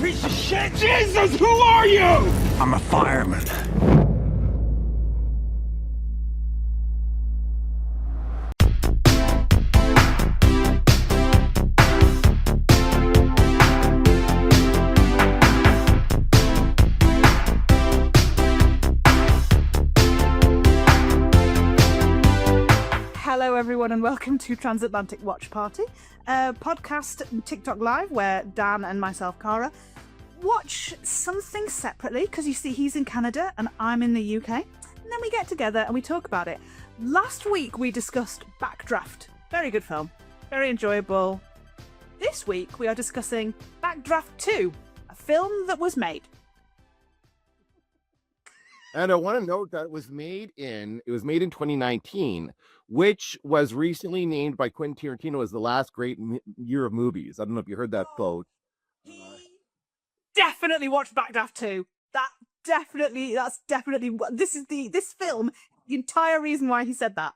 piece of shit! Jesus, who are you? I'm a fireman. Hello everyone and welcome to Transatlantic Watch Party, a podcast TikTok live where Dan and myself, Cara, watch something separately because you see he's in Canada and I'm in the UK, and then we get together and we talk about it. Last week we discussed Backdraft, very good film, very enjoyable. This week we are discussing Backdraft 2, a film that was made. And I want to note that it was made in 2019, which was recently named by Quentin Tarantino as the last great year of movies. I don't know if you heard that quote. He definitely watched Backdraft 2. That's definitely this film, the entire reason why he said that.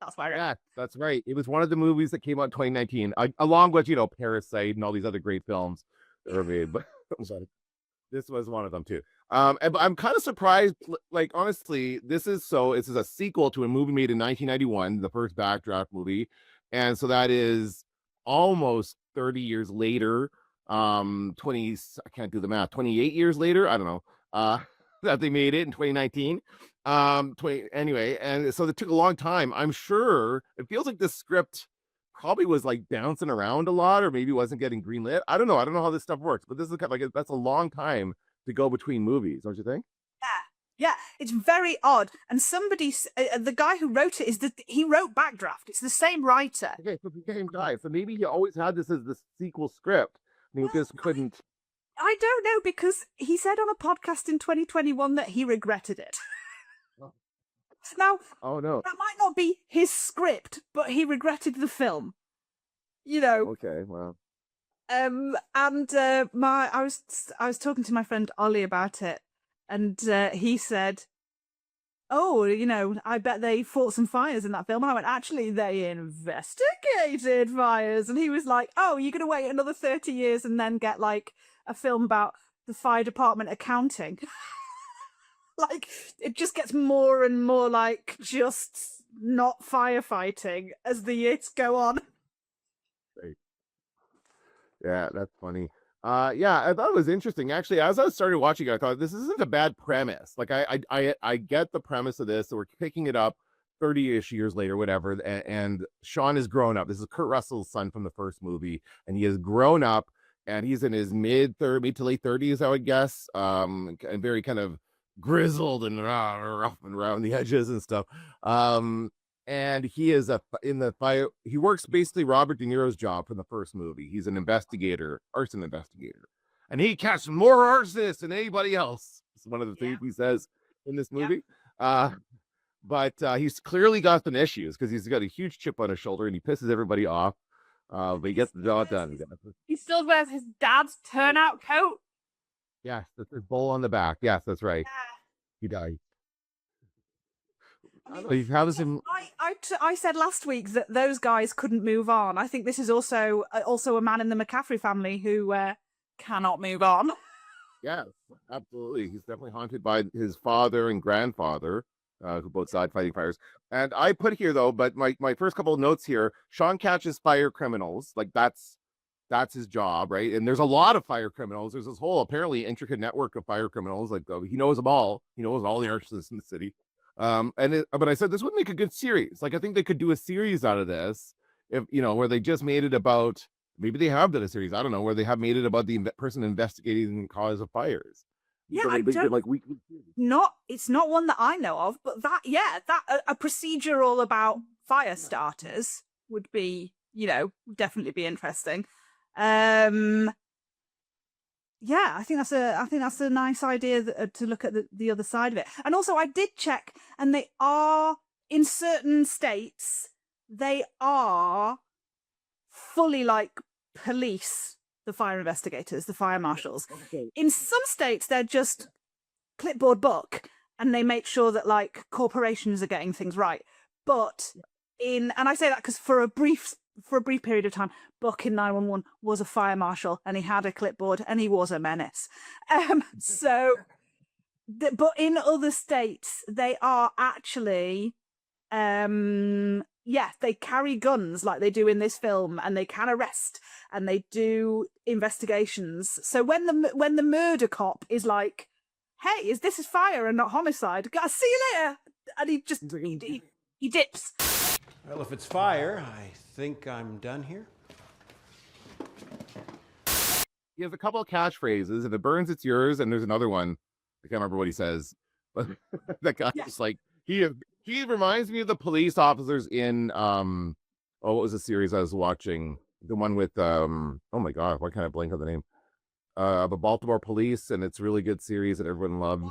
That's why. Yeah, that's right. It was one of the movies that came out in 2019, along with, Parasite and all these other great films that were made. But this was one of them too. And I'm kind of surprised. Like, honestly, this is a sequel to a movie made in 1991, the first Backdraft movie, and so that is almost 30 years later. 20, I can't do the math. 28 years later, I don't know. That they made it in 2019. 20 anyway, and so it took a long time. I'm sure it feels like this script probably was like bouncing around a lot, or maybe wasn't getting greenlit. I don't know how this stuff works, but this is kind of like that's a long time to go between movies, don't you think? Yeah, it's very odd. And somebody, the guy who wrote it he wrote Backdraft. It's the same writer. Okay, so the same guy. So maybe he always had this as the sequel script. And he just couldn't. I don't know, because he said on a podcast in 2021 that he regretted it. Now, oh no, that might not be his script, but he regretted the film. Okay, well. And I was talking to my friend Ollie about it, and he said, "Oh, I bet they fought some fires in that film." And I went, "Actually, they investigated fires." And he was like, "Oh, you're gonna wait another 30 years and then get like a film about the fire department accounting?" Like, it just gets more and more like just not firefighting as the years go on. Right. Yeah, that's funny. Yeah, I thought it was interesting. Actually, as I started watching it, I thought this isn't a bad premise. Like, I get the premise of this. So we're picking it up 30-ish years later, whatever. And Sean is grown up. This is Kurt Russell's son from the first movie, and he has grown up, and he's in his mid to late 30s, I would guess. And very kind of grizzled and rough and around the edges and stuff. And he is in the fire. He works basically Robert De Niro's job from the first movie. He's an arson investigator, and he catches more arsonists than anybody else. It's one of the things he says in this movie. But he's clearly got some issues because he's got a huge chip on his shoulder and he pisses everybody off. But he gets the job done. He still wears his dad's turnout coat. Yes, there's bowl on the back. Yes, that's right. Yeah. He died. I said last week that those guys couldn't move on. I think this is also a man in the McCaffrey family who cannot move on. Yes, absolutely. He's definitely haunted by his father and grandfather, who both died fighting fires. And I put here though, but my first couple of notes here: Sean catches fire criminals. Like that's his job, right? And there's a lot of fire criminals. There's this whole apparently intricate network of fire criminals. Like he knows them all. He knows all the arsonists in the city. But I said this would make a good series. Like, I think they could do a series out of this, if where they just made it about. Maybe they have done a series. I don't know, where they have made it about the person investigating the cause of fires. Yeah, so it's not one that I know of, but a procedure about fire starters would be, definitely be interesting. Yeah, I think that's a nice idea to look at the other side of it. And also, I did check, and they are in certain states, they are fully like police, the fire investigators, the fire marshals. Okay. In some states, they're just clipboard book, and they make sure that like corporations are getting things right. But and I say that because for a brief for a brief period of time, Buck in 911 was a fire marshal, and he had a clipboard, and he was a menace. But in other states, they are actually, they carry guns like they do in this film, and they can arrest, and they do investigations. So when the murder cop is like, "Hey, this is fire and not homicide? I'll see you later," and he just he dips. Well, if it's fire, I think I'm done here. He has a couple of catchphrases. If it burns, it's yours. And there's another one. I can't remember what he says. But that guy is like, he reminds me of the police officers in what was the series I was watching? The one with oh my god, why can't I blank on the name? The Baltimore Police, and it's a really good series that everyone loved.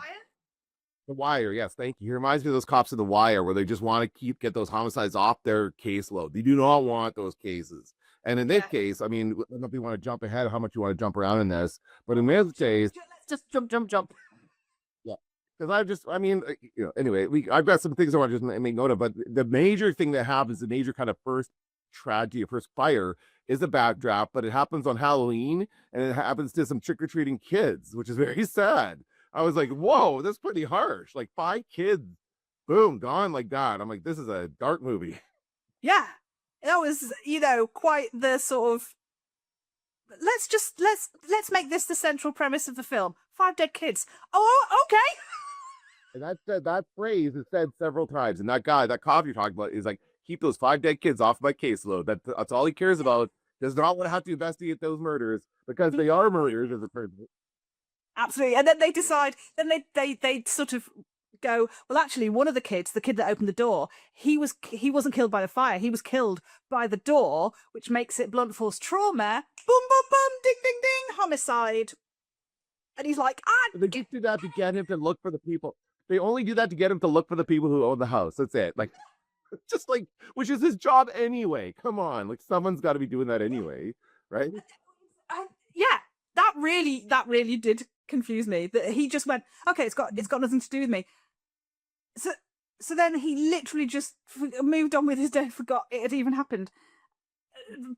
The Wire, yes, thank you. He reminds me of those cops in The Wire, where they just want to get those homicides off their caseload. They do not want those cases. And in this case, I mean, I don't know if you want to jump ahead, how much you want to jump around in this, but in this case, let's just jump. Yeah, because anyway, I've got some things I want to just make note of, but the major thing that happens, the major kind of first tragedy, first fire, is a backdraft, but it happens on Halloween, and it happens to some trick-or-treating kids, which is very sad. I was like, whoa, that's pretty harsh. Like 5 kids, boom, gone like that. I'm like, this is a dark movie. Yeah, that was, quite the sort of, let's make this the central premise of the film. 5 dead kids. Oh, okay. And that phrase is said several times. And that cop you're talking about is like, keep those 5 dead kids off my caseload. That's all he cares about. Does not want to have to investigate those murders because they are murders as a person. Absolutely. And then they decide, then they sort of go, well, actually, one of the kids, the kid that opened the door, he wasn't killed by the fire. He was killed by the door, which makes it blunt force trauma. Boom, boom, boom, ding, ding, ding, homicide. And he's like, They just do that to get him to look for the people. They only do that to get him to look for the people who own the house. That's it. Like, just like, which is his job anyway. Come on. Like, someone's got to be doing that anyway, right? Yeah, that really did confuse me, that he just went, okay, it's got nothing to do with me. So then he literally just moved on with his day, forgot it had even happened.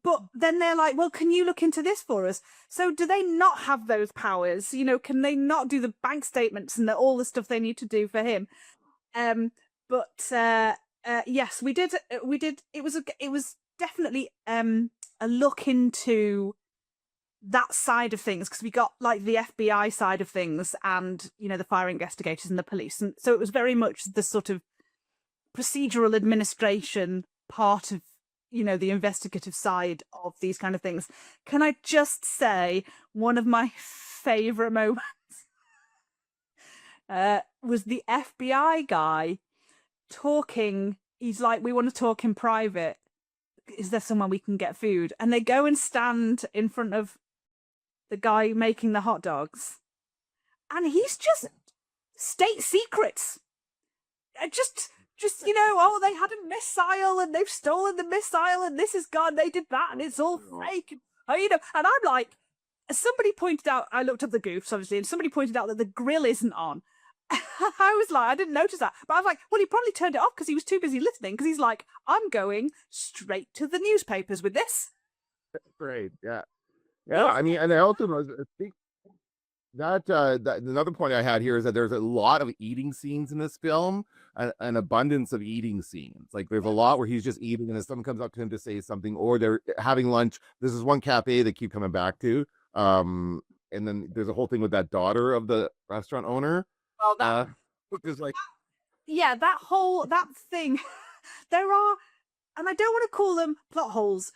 But then they're like, well, can you look into this for us? So do they not have those powers? Can they not do the bank statements and all the stuff they need to do for him? Yes, we did. It was definitely a look into that side of things, because we got like the FBI side of things and the fire investigators and the police, and so it was very much the sort of procedural administration part of the investigative side of these kind of things. Can I just say, one of my favorite moments was the FBI guy talking. He's like, we want to talk in private. Is there somewhere we can get food? And they go and stand in front of the guy making the hot dogs, and he's just state secrets. Just oh, they had a missile and they've stolen the missile and this is gone. They did that and it's all fake. And I'm like, somebody pointed out, I looked up the goofs obviously, and somebody pointed out that the grill isn't on. I was like, I didn't notice that, but I was like, well, he probably turned it off because he was too busy listening. Because he's like, I'm going straight to the newspapers with this. Great, yeah. I mean, and I also think that another point I had here is that there's a lot of eating scenes in this film, an abundance of eating scenes. Like there's a lot where he's just eating, and if someone comes up to him to say something, or they're having lunch. This is one cafe they keep coming back to, and then there's a whole thing with that daughter of the restaurant owner. Well, that is like, that thing. There are, and I don't want to call them plot holes.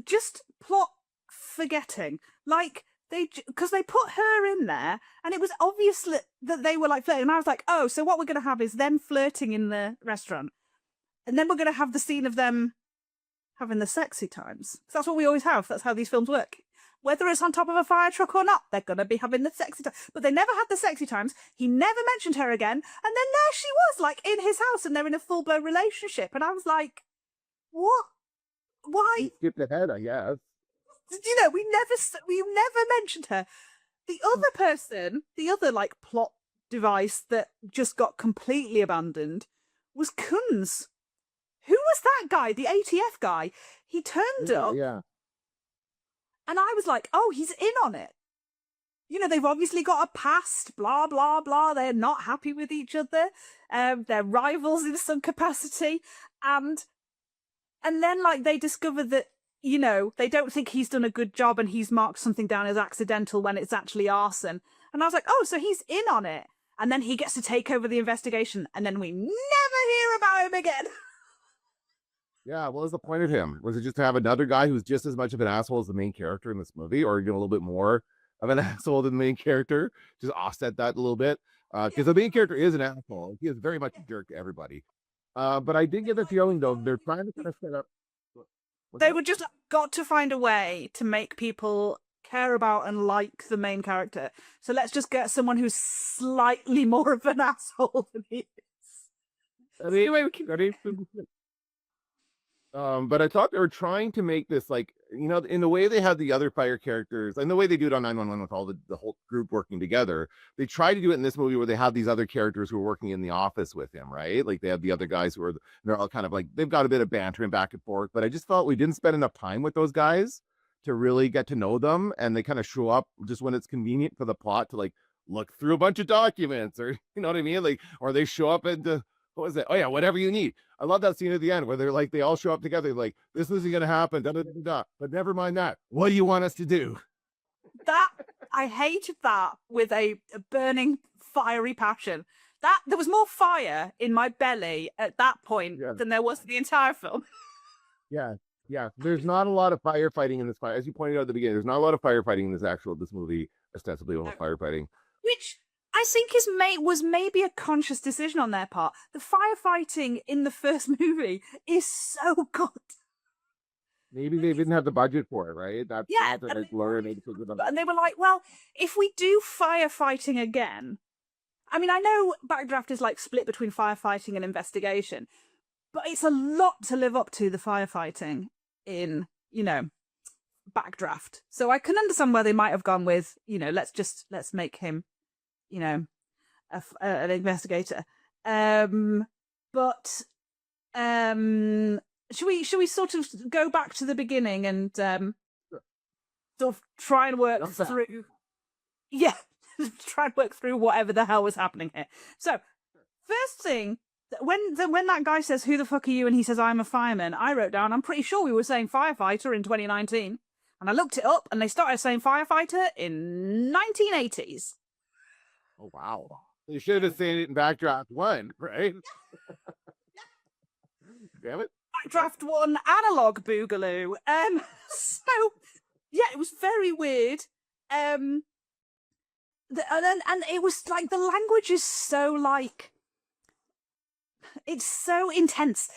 Just plot forgetting. Like because they put her in there, and it was obvious that they were like flirting. And I was like, oh, so what we're going to have is them flirting in the restaurant, and then we're going to have the scene of them having the sexy times. That's what we always have. That's how these films work. Whether it's on top of a fire truck or not, they're going to be having the sexy times. But they never had the sexy times. He never mentioned her again. And then there she was, like, in his house, and they're in a full-blown relationship. And I was like, what? Why? Skipped ahead, I guess. We never mentioned her. The other person, the other, like, plot device that just got completely abandoned was Kunz, who was that guy? The ATF guy. He turned up, Yeah. and I was like, oh, he's in on it. You know, they've obviously got a past, blah, blah, blah. They're not happy with each other. They're rivals in some capacity. And then, like, they discover that, you know, they don't think he's done a good job and he's marked something down as accidental when it's actually arson. And I was like, oh, so he's in on it. And then he gets to take over the investigation. And then we never hear about him again. Yeah, what was the point of him? Was it just to have another guy who's just as much of an asshole as the main character in this movie, or even a little bit more of an asshole than the main character? Just offset that a little bit. Because the main character is an asshole. He is very much a jerk to everybody. But I did get the feeling, though, they're trying to kind of set up... They would just got to find a way to make people care about and like the main character. So let's just get someone who's slightly more of an asshole than he is. But I thought they were trying to make this, like, you know, in the way they had the other fire characters and the way they do it on 911 with all the whole group working together, they try to do it in this movie where they have these other characters who are working in the office with him, right? Like they have the other guys who are, they're all kind of like, they've got a bit of banter and back and forth, but I just felt we didn't spend enough time with those guys to really get to know them. And they kind of show up just when it's convenient for the plot to like look through a bunch of documents, or, you know what I mean? Like, or they show up and what was it? Oh yeah, whatever you need. I love that scene at the end where they're like, they all show up together, like, this isn't going to happen, da, da, da, da. But never mind that. What do you want us to do? That, I hated that with a burning, fiery passion. That there was more fire in my belly at that point than there was in the entire film. Yeah. There's not a lot of firefighting in this fire. As you pointed out at the beginning, there's not a lot of firefighting in this movie, ostensibly all firefighting. Which I think was maybe a conscious decision on their part. The firefighting in the first movie is so good. Maybe they didn't have the budget for it, right? That's and they were like, well, if we do firefighting again, I mean, I know Backdraft is like split between firefighting and investigation, but it's a lot to live up to the firefighting in, you know, Backdraft. So I can understand where they might have gone with, you know, let's make him, you know, an investigator. But should we sort of go back to the beginning and sort of try and work through? Yeah, try and work through whatever the hell was happening here. So, first thing, when that guy says, "Who the fuck are you?" and he says, "I'm a fireman," I wrote down, I'm pretty sure we were saying firefighter in 2019, and I looked it up, and they started saying firefighter in 1980s. Oh wow! You should have seen it in Backdraft 1, right? Damn it! Backdraft 1 analog boogaloo. So yeah, it was very weird. And it was like the language is so like, it's so intense.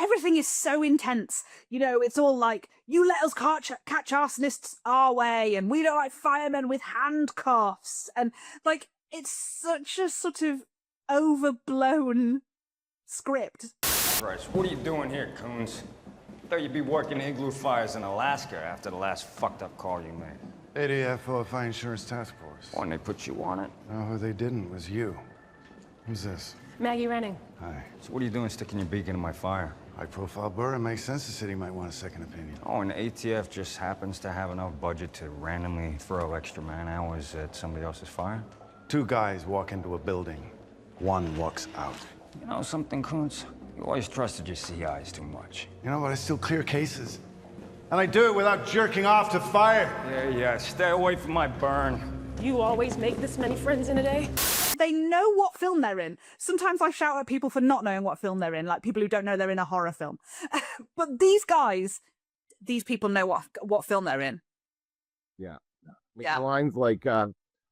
Everything is so intense. You know, it's all like, you let us catch arsonists our way, and we don't like firemen with handcuffs, and like, it's such a sort of overblown script. Christ, what are you doing here, Coons? Thought you'd be working igloo fires in Alaska after the last fucked up call you made. ADF OFI Insurance Task Force. Oh, and they put you on it? No, who they didn't was you. Who's this? Maggie Renning. Hi. So what are you doing sticking your beak into my fire? High-profile burr. It makes sense the city might want a second opinion. Oh, and the ATF just happens to have enough budget to randomly throw extra man-hours at somebody else's fire? 2 guys walk into a building. 1 walks out. You know something, Kuntz? You always trusted your CIs too much. You know what? I still clear cases. And I do it without jerking off to fire. Yeah, stay away from my burn. You always make this many friends in a day? They know what film they're in. Sometimes I shout at people for not knowing what film they're in, like people who don't know they're in a horror film. But these people know what film they're in. Yeah. Lines like,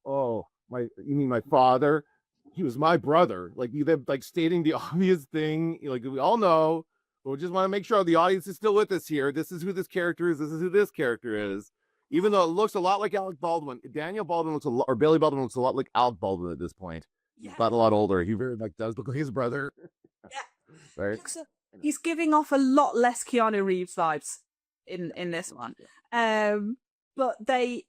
"Oh, you mean my father? He was my brother." Like them like stating the obvious thing. Like we all know, but we just want to make sure the audience is still with us here. This is who this character is. This is who this character is. Even though it looks a lot like Alec Baldwin, Daniel Baldwin looks or Billy Baldwin looks a lot like Alec Baldwin at this point, but a lot older. He very much does look like his brother. Yeah, right. He's giving off a lot less Keanu Reeves vibes in this one. But they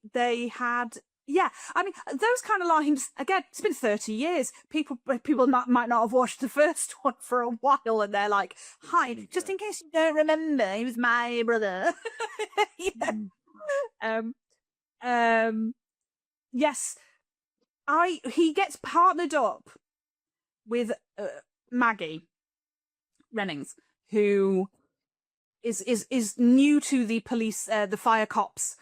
had Yeah, I mean, those kind of lines, again, it's been 30 years. People might not have watched the first one for a while, and they're like, hi, just in case you don't remember, he was my brother. Yeah. Yes, he gets partnered up with Maggie Rennings, who is new to the police, the fire cops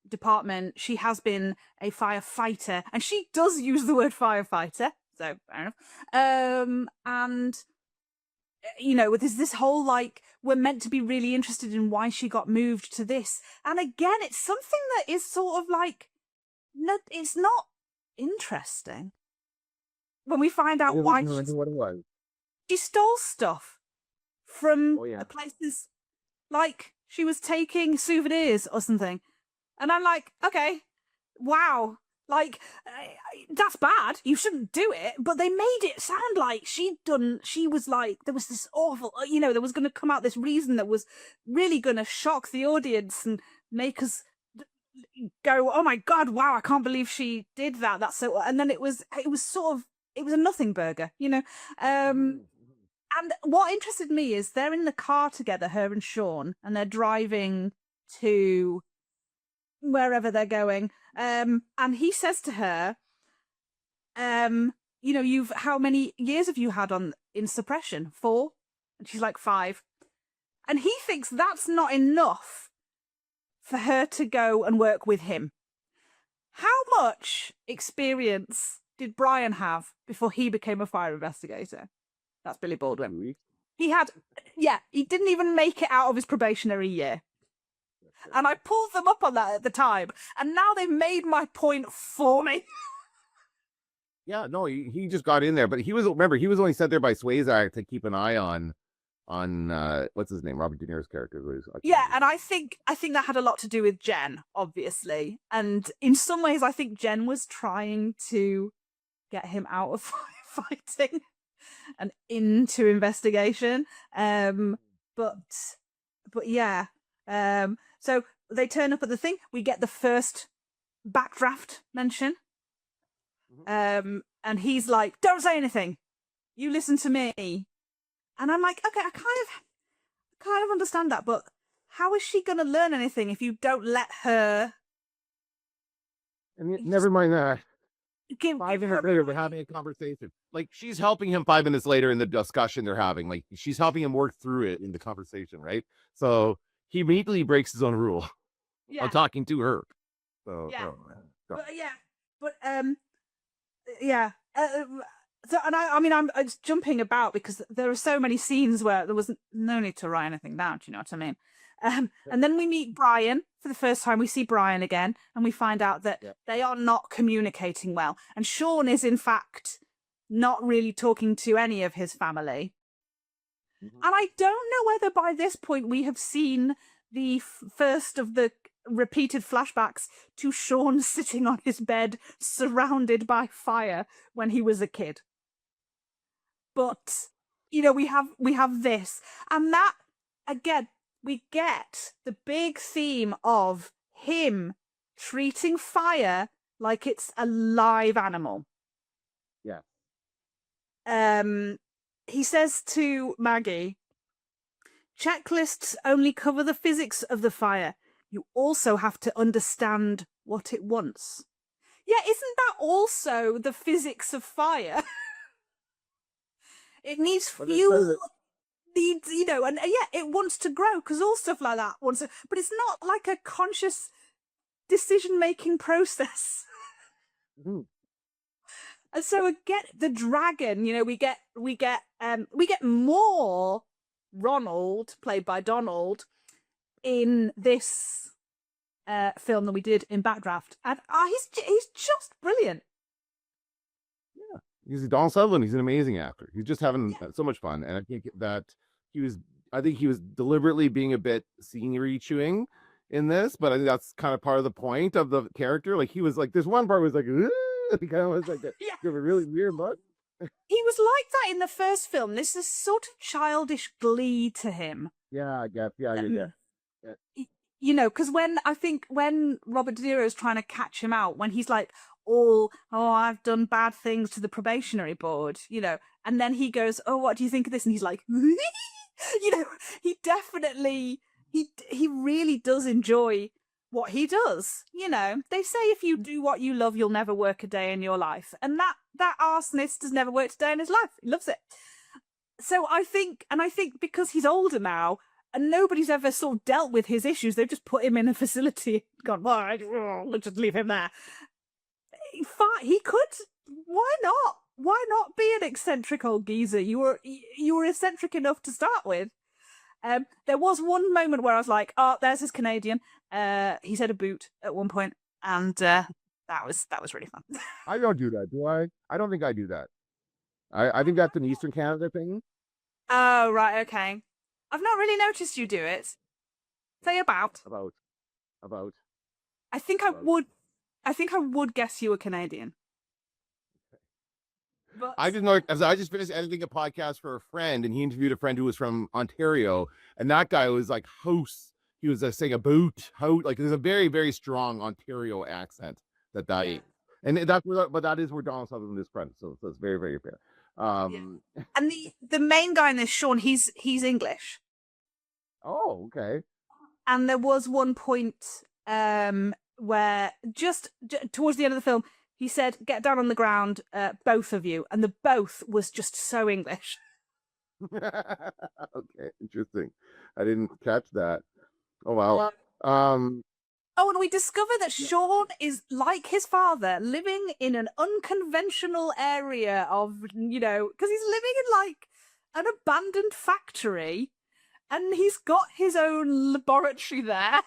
department. She has been a firefighter, and she does use the word firefighter, so fair enough. And there's this whole like, we're meant to be really interested in why she got moved to this, and again, it's something that is sort of like, no, it's not interesting when we find out why what it was. she stole stuff from Oh, yeah. places, like she was taking souvenirs or something. And I'm like, okay, wow, like, that's bad. You shouldn't do it. But they made it sound like she was like, there was this awful, there was going to come out this reason that was really going to shock the audience and make us go, oh my God, wow, I can't believe she did that. That's so, and then it was a nothing burger, And what interested me is they're in the car together, her and Sean, and they're driving to wherever they're going. And he says to her, how many years have you had in suppression? 4? And she's like, 5. And he thinks that's not enough for her to go and work with him. How much experience did Brian have before he became a fire investigator? That's Billy Baldwin. He didn't even make it out of his probationary year. And I pulled them up on that at the time, and now they've made my point for me. Yeah, no, he just got in there, but he was only sent there by Swayze to keep an eye on what's his name, Robert De Niro's character. Yeah, and I think that had a lot to do with Jen, obviously, and in some ways, I think Jen was trying to get him out of firefighting and into investigation. But yeah. So they turn up at the thing. We get the first backdraft mention. And he's like, don't say anything. You listen to me. And I'm like, okay, I kind of understand that, but how is she going to learn anything if you don't let her? And never mind that. 5 minutes later, they're having a conversation. Like, she's helping him 5 minutes later in the discussion they're having. Like, she's helping him work through it in the conversation, right? So he immediately breaks his own rule of talking to her. So yeah, So, and I'm jumping about because there are so many scenes where there was no need to write anything down. Do you know what I mean? And then we meet Brian for the first time. We see Brian again, and we find out that they are not communicating well. And Sean is, in fact, not really talking to any of his family. And I don't know whether by this point we have seen the first of the repeated flashbacks to Sean sitting on his bed surrounded by fire when he was a kid. But, we have this. And that, again, we get the big theme of him treating fire like it's a live animal. Yeah. He says to Maggie, checklists only cover the physics of the fire. You also have to understand what it wants. Yeah, isn't that also the physics of fire? It needs fuel. And it wants to grow because all stuff like that wants to, but it's not like a conscious decision-making process. And so again, the dragon, we get more Ronald, played by Donald, in this film than we did in Backdraft, and he's just brilliant. Yeah, he's Donald Sutherland. He's an amazing actor. He's just having so much fun, and I think that he was deliberately being a bit scenery chewing in this, but I think that's kind of part of the point of the character. Like, he was like, there's one part was like, he kind of was like, you have a really weird look. He was like that in the first film. This is sort of childish glee to him. Yeah, I guess. Yeah. you know, because when Robert De Niro's trying to catch him out, when he's like, oh, I've done bad things to the probationary board, you know, and then he goes, oh, what do you think of this? And he's like, you know, he definitely, he really does enjoy what he does. You know, they say if you do what you love, you'll never work a day in your life. And that arsonist has never worked a day in his life. He loves it. So I think because he's older now, and nobody's ever sort of dealt with his issues, they've just put him in a facility, gone, all right, let's just leave him there. He could, why not? Why not be an eccentric old geezer? You were eccentric enough to start with. There was one moment where I was like, oh, there's his Canadian. He said a boot at one point, and that was really fun. I don't do that, do I? I don't think I do that. I think that's an Eastern Canada thing. Oh, right, okay. I've not really noticed you do it. Say about. About. I think I would guess you were Canadian. But I just know, as I just finished editing a podcast for a friend, and he interviewed a friend who was from Ontario, and that guy was like house. He was saying a boot, how, like there's a very, very strong Ontario accent yeah. and that is where Donald Sutherland is from. So it's very, very fair. And the main guy in this, Sean, he's English. Oh, okay. And there was one point where just towards the end of the film, he said, "Get down on the ground, both of you," and the both was just so English. Okay, interesting. I didn't catch that. Oh wow. Oh, and we discover that Sean is like his father, living in an unconventional area of, you know, because he's living in like an abandoned factory, and he's got his own laboratory there.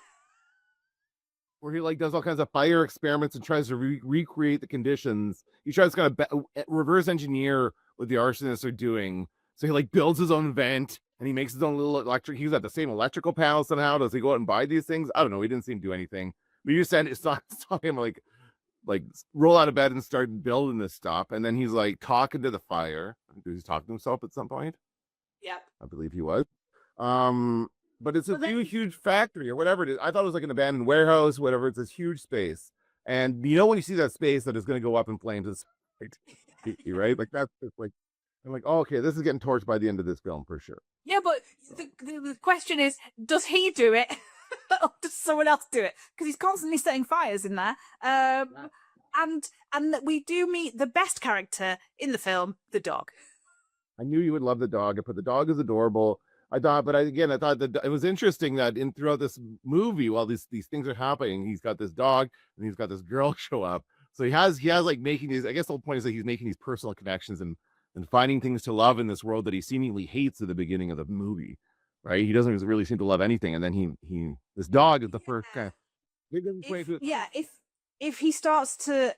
Where he like does all kinds of fire experiments and tries to recreate the conditions. He tries to kind of reverse engineer what the arsonists are doing. So he like builds his own vent, and he makes his own little electric. He's got the same electrical panel somehow. Does he go out and buy these things? I don't know. He didn't seem to do anything. But you said it's not him like roll out of bed and start building this stuff. And then he's like talking to the fire. He's talking to himself at some point. Yep. I believe he was. But it's a huge factory or whatever it is. I thought it was like an abandoned warehouse, whatever. It's this huge space. And you know when you see that space that is going to go up in flames, it's like, right? Like that's just like, I'm like, oh, okay, this is getting torched by the end of this film for sure. Yeah, but the question is, does he do it? Or does someone else do it? Because he's constantly setting fires in there. And we do meet the best character in the film, the dog. I knew you would love the dog. But the dog is adorable. I thought that it was interesting that throughout this movie, while these things are happening, he's got this dog and he's got this girl show up. So he has like making these. I guess the whole point is that he's making these personal connections and finding things to love in this world that he seemingly hates at the beginning of the movie. Right? He doesn't really seem to love anything, and then this dog is the first kind of. If he starts to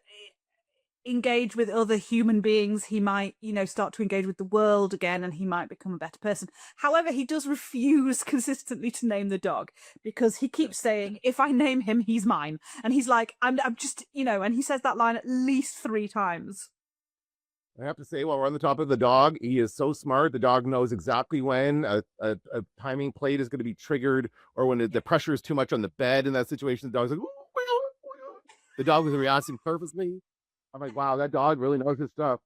engage with other human beings, he might, you know, start to engage with the world again, and he might become a better person. However, he does refuse consistently to name the dog, because he keeps saying, if I name him, he's mine. And he's like, I'm just, you know, and he says that line at least 3 times. I have to say, while we're on the topic of the dog, he is so smart. The dog knows exactly when a timing plate is going to be triggered, or when the pressure is too much on the bed in that situation. The dog's like, the dog was reacting purposely. I'm like, wow, that dog really knows his stuff.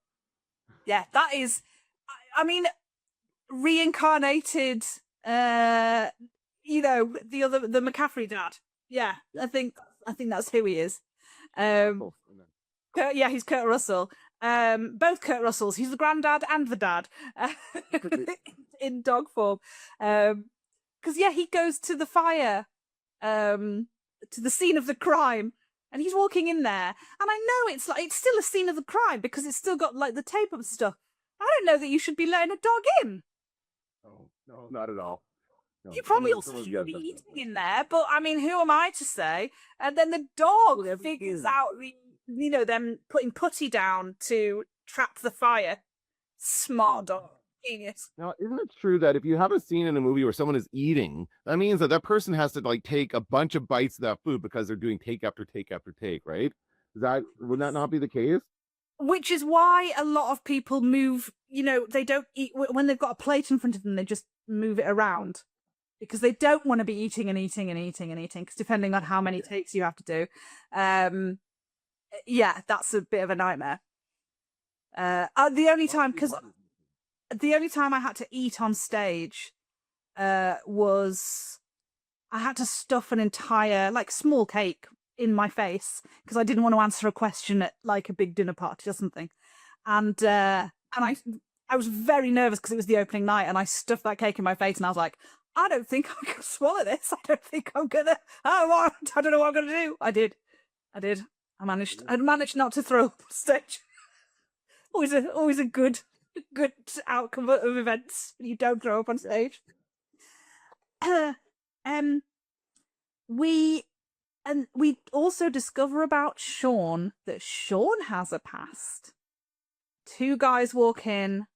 Yeah, that is, I mean, reincarnated, you know, the McCaffrey dad. Yeah, I think that's who he is. Yeah, he's Kurt Russell. Both Kurt Russells. He's the granddad and the dad in dog form. Because yeah, he goes to the fire, to the scene of the crime. And he's walking in there, and I know it's still a scene of the crime because it's still got like the tape up stuff. I don't know that you should be letting a dog in. No, not at all. No. You probably also shouldn't be eating in there, but I mean, who am I to say? And then the dog figures out, you know, them putting putty down to trap the fire. Smart dog. Genius. Now, isn't it true that if you have a scene in a movie where someone is eating, that means that person has to like take a bunch of bites of that food because they're doing take after take after take, right? Would that not be the case? Which is why a lot of people move, you know, they don't eat when they've got a plate in front of them, they just move it around. because they don't want to be eating and eating and eating and eating, because depending on how many takes you have to do, yeah, that's a bit of a nightmare. The only time I had to eat on stage was I had to stuff an entire small cake in my face because I didn't want to answer a question at like a big dinner party or something, and I was very nervous because it was the opening night, and I stuffed that cake in my face, and I was like, I don't think I can swallow this. I don't think I'm gonna. I don't know what I'm gonna do. I did. I managed not to throw up on stage. always a good outcome of events when you don't throw up on stage. We also discover about Sean that Sean has a past. 2 guys walk in,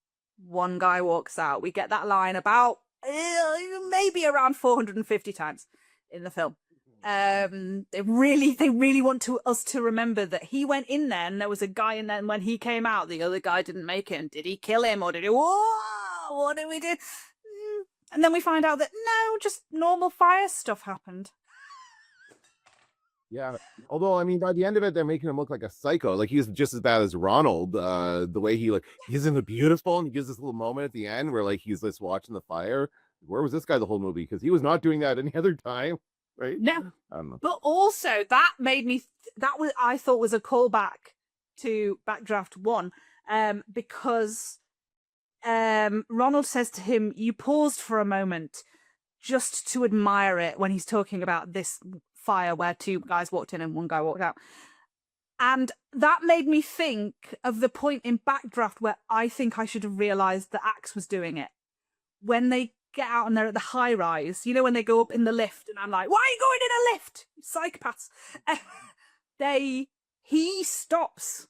1 guy walks out. We get that line about maybe around 450 times in the film. They really want us to remember that he went in there and there was a guy in there, and when he came out, the other guy didn't make it. And did he kill him, or did he? Whoa, what did we do? And then we find out that no, just normal fire stuff happened. Yeah, although I mean, by the end of it, they're making him look like a psycho. Like he's just as bad as Ronald. The way he's in the beautiful, and he gives this little moment at the end where he's just watching the fire. Where was this guy the whole movie? Because he was not doing that any other time, right? No, I don't know. but also that made me. I thought was a callback to Backdraft 1, because Ronald says to him, "You paused for a moment just to admire it," when he's talking about this fire where 2 guys walked in and 1 guy walked out. And that made me think of the point in Backdraft where I think I should have realized that Axe was doing it. When they get out and they're at the high rise, when they go up in the lift, and I'm like, why are you going in a lift, you psychopaths? He stops,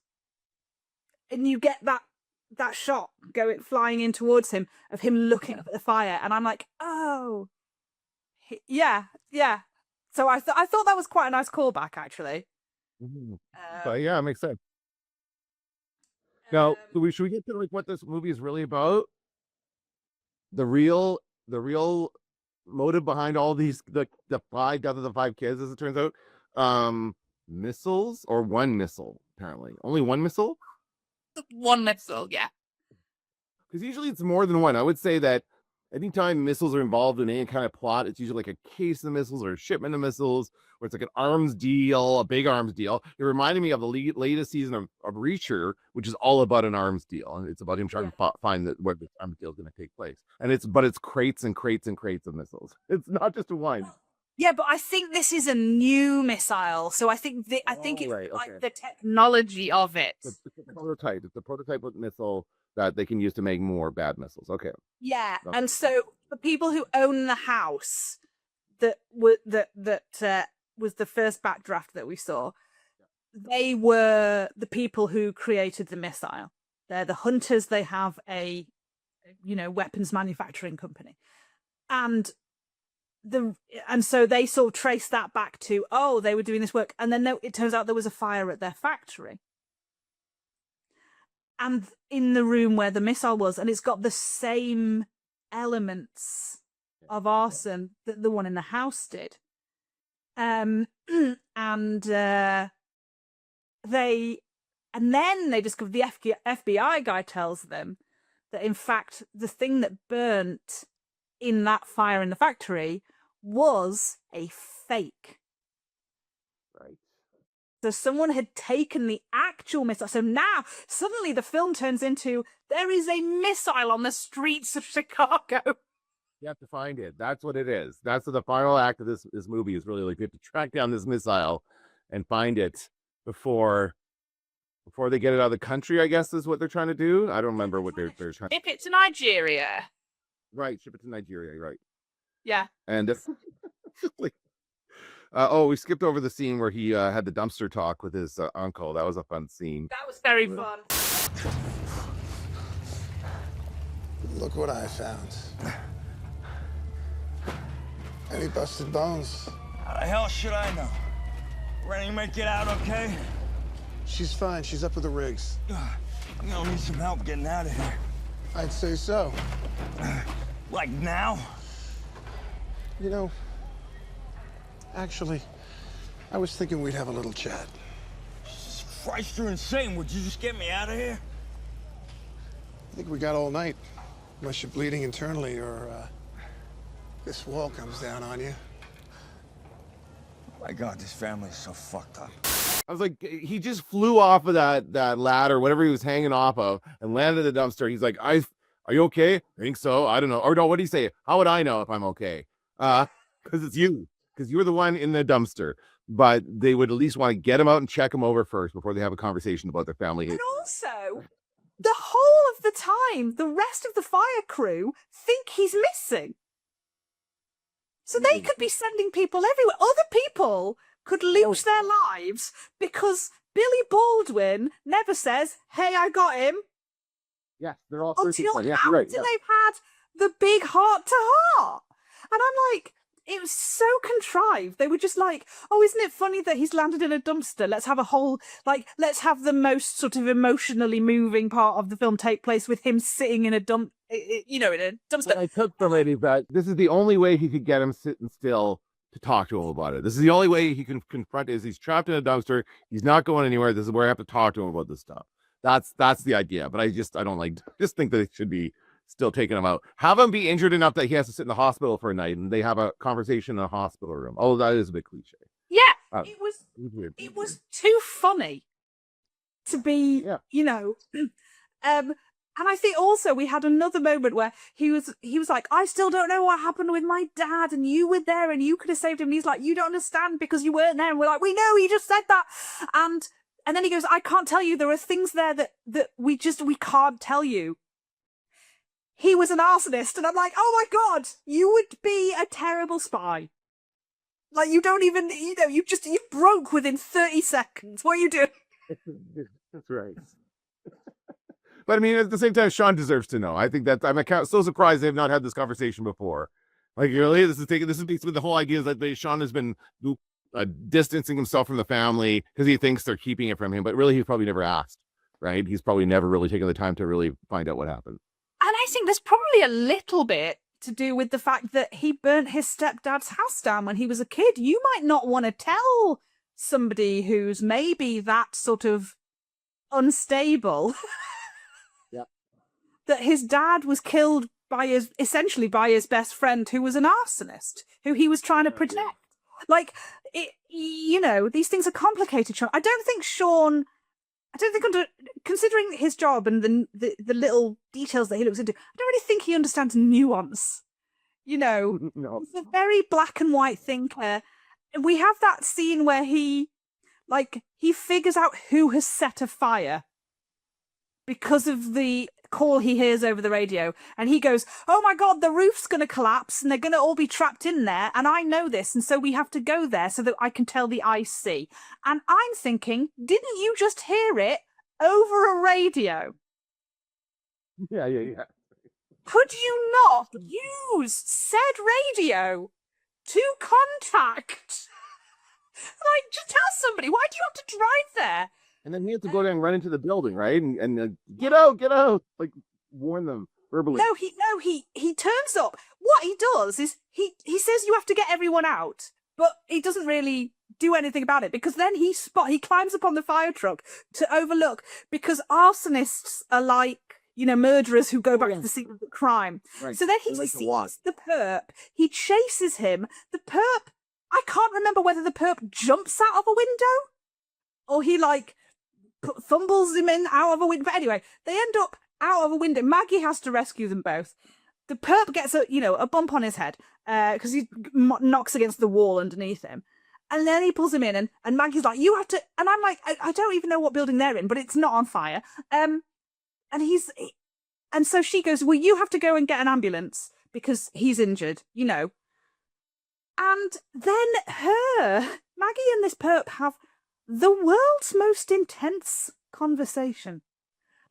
and you get that shot flying in towards him of him looking up at the fire, and I'm like, oh, yeah. So I thought that was quite a nice callback, actually. But yeah, it makes sense. Now, should we get to what this movie is really about? The real motive behind all these the 5 death of the 5 kids, as it turns out, missiles, or 1 missile, apparently only 1 missile. 1 missile, yeah. Because usually it's more than 1. I would say that anytime missiles are involved in any kind of plot, it's usually like a case of missiles or a shipment of missiles, where it's like an arms deal, a big arms deal. It reminded me of the latest season of Reacher, which is all about an arms deal. And it's about him trying to find where the arms deal is going to take place. And it's crates and crates and crates of missiles. It's not just 1. Yeah, but I think this is a new missile, so I think it's the technology of it. It's a prototype. It's a prototype of missile that they can use to make more bad missiles. Okay. Yeah, and so the people who own the house that was the first Backdraft that we saw, they were the people who created the missile. They're the hunters. They have a weapons manufacturing company, and so they sort of trace that back to, they were doing this work, and then it turns out there was a fire at their factory. And in the room where the missile was, and it's got the same elements of arson that the one in the house did. And then they discovered, the FBI guy tells them that in fact the thing that burnt in that fire in the factory was a fake. Right. So someone had taken the actual missile. So now suddenly the film turns into, there is a missile on the streets of Chicago. You have to find it. That's what it is. That's what the final act of this movie is really like. You have to track down this missile and find it before they get it out of the country, I guess is what they're trying to do. I don't remember what they're trying to Ship it to Nigeria. Right, ship it to Nigeria, right. Yeah. And we skipped over the scene where he had the dumpster talk with his uncle. That was a fun scene. That was very fun. Look what I found. Any busted bones? How the hell should I know? Rennie make it out okay? She's fine. She's up with the rigs. I'm gonna need some help getting out of here. I'd say so. Like now? You know, actually, I was thinking we'd have a little chat. Christ, you're insane. Would you just get me out of here? I think we got all night. Unless you're bleeding internally or, this wall comes down on you. My God, this family's so fucked up. I was like, he just flew off of that ladder, whatever he was hanging off of, and landed in the dumpster. He's like, are you okay? I think so. I don't know. Or no, what do you say? How would I know if I'm okay? Because it's you. Because you were the one in the dumpster. But they would at least want to get him out and check him over first before they have a conversation about their family history. And also, the whole of the time, the rest of the fire crew think he's missing. So they could be sending people everywhere. Other people could lose their lives because Billy Baldwin never says, hey, I got him. Yeah, they're all Until yeah, after right, they've had the big heart-to-heart. And I'm like, it was so contrived. They were just like, oh, isn't it funny that he's landed in a dumpster? Let's have a whole, let's have the most sort of emotionally moving part of the film take place with him sitting in a in a dumpster. I took the lady that this is the only way he could get him sitting still to talk to him about it. This is the only way he can confront it. Is he's trapped in a dumpster. He's not going anywhere. This is where I have to talk to him about this stuff. That's the idea. But I don't just think that it should be still taking him out. Have him be injured enough that he has to sit in the hospital for a night and they have a conversation in a hospital room. Oh, that is a bit cliche. Yeah, it was weird. It was too funny to be, and I think also we had another moment where he was like, I still don't know what happened with my dad, and you were there and you could have saved him. And he's like, you don't understand because you weren't there. And we're like, we know, he just said that. And then he goes, I can't tell you. There are things there that we can't tell you. He was an arsonist. And I'm like, oh my God, you would be a terrible spy. Like, you don't even, you broke within 30 seconds. What are you doing? That's right. But I mean, at the same time, Sean deserves to know. I think that I'm so surprised they've not had this conversation before. Like, really, this is basically the whole idea is that Sean has been distancing himself from the family because he thinks they're keeping it from him. But really, he's probably never asked, right? He's probably never really taken the time to really find out what happened. And I think there's probably a little bit to do with the fact that he burnt his stepdad's house down when he was a kid. You might not want to tell somebody who's maybe that sort of unstable that his dad was killed essentially by his best friend who was an arsonist, who he was trying to protect. Like, these things are complicated, Sean. I don't think considering his job and the little details that he looks into, I don't really think he understands nuance. No. He's a very black and white thinker. We have that scene where he figures out who has set a fire because of the call he hears over the radio, and he goes, oh my God, the roof's going to collapse and they're going to all be trapped in there, and I know this, and so we have to go there so that I can tell the IC. And I'm thinking, didn't you just hear it over a radio? Yeah. Could you not use said radio to contact? Just tell somebody, why do you have to drive there? And then he has to go down and run into the building, right? And get out, like warn them verbally. No, he turns up. What he does is he says you have to get everyone out, but he doesn't really do anything about it because then he climbs up on the fire truck to overlook, because arsonists are like, murderers who go back to the scene of the crime. Right. So then he sees the perp. He chases him. The perp, I can't remember whether the perp jumps out of a window or he fumbles him out of a window. But anyway, they end up out of a window. Maggie has to rescue them both. The perp gets a bump on his head because he knocks against the wall underneath him. And then he pulls him in and Maggie's like, you have to, and I'm like, I don't even know what building they're in, but it's not on fire. And so she goes, well, you have to go and get an ambulance because he's injured, And then Maggie and this perp have the world's most intense conversation.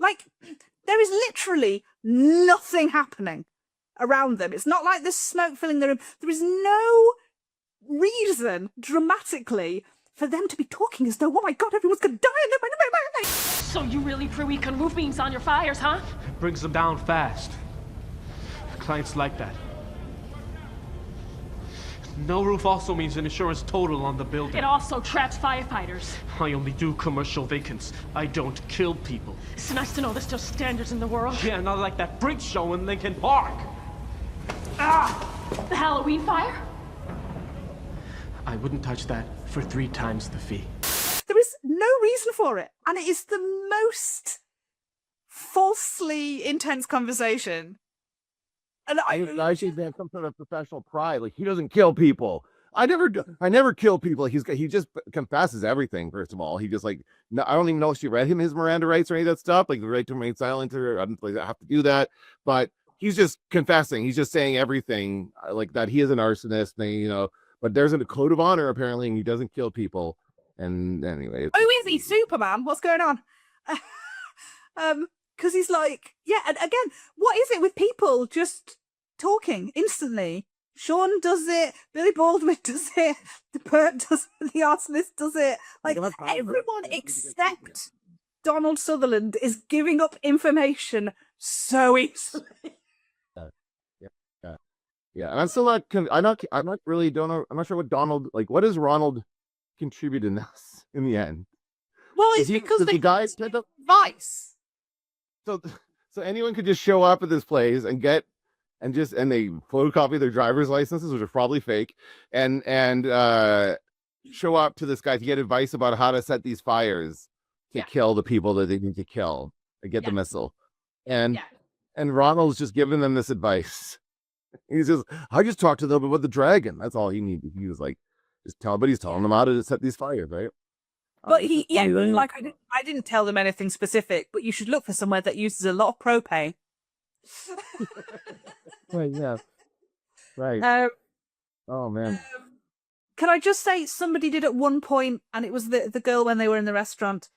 There is literally nothing happening around them. It's not like there's smoke filling the room. There is no reason dramatically for them to be talking as though, oh my God, everyone's going to die. So you really we can move beams on your fires, huh? It brings them down fast. Clients like that. No roof also means an insurance total on the building. It also traps firefighters. I only do commercial vacants. I don't kill people. It's nice to know there's still standards in the world. Yeah, not like that freak show in Lincoln Park. The Halloween fire? I wouldn't touch that for 3 times the fee. There is no reason for it, and it is the most falsely intense conversation. And I should have some sort of professional pride. Like, he doesn't kill people. I never kill people. He just confesses everything. First of all, he just like, no, I don't even know if she read him his Miranda rights or any of that stuff, like the right to remain silent. Or I don't like, I have to do that, but he's just confessing. He's just saying everything, like that he is an arsonist. And, but there's a code of honor apparently, and he doesn't kill people. And anyway, oh, is he Superman? What's going on? Because he's like, yeah. And again, what is it with people just talking instantly? Sean does it. Billy Baldwin does it. The perp does it. The arsonist does it. Like, everyone except Donald Sutherland is giving up information so easily. Yeah, and I'm still not. I'm not really. Don't know. I'm not sure what Donald like. What does Ronald contribute in this in the end? Well, it's because the guys advice. So anyone could just show up at this place and get and they photocopy their driver's licenses, which are probably fake, and show up to this guy to get advice about how to set these fires to kill the people that they need to kill to get the missile, and Ronald's just giving them this advice. He says, I just talked to them about the dragon. That's all he needed. He was like, but he's telling them how to set these fires, right? But I didn't tell them anything specific, but you should look for somewhere that uses a lot of propane. Right, yeah. Right. Oh, man. Can I just say, somebody did at one point, and it was the girl when they were in the restaurant,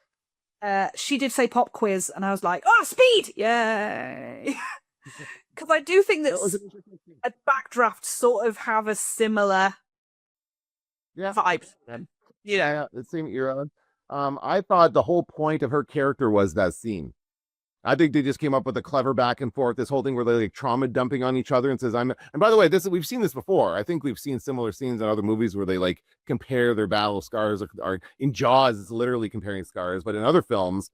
she did say pop quiz, and I was like, oh, speed! Yay! Because I do think that a Backdraft sort of have a similar vibe to them. Yeah, the same era. I thought the whole point of her character was that scene. I think they just came up with a clever back and forth, this whole thing where they're like trauma dumping on each other and says, and by the way, we've seen this before. I think we've seen similar scenes in other movies where they like compare their battle scars, or in Jaws, it's literally comparing scars, but in other films,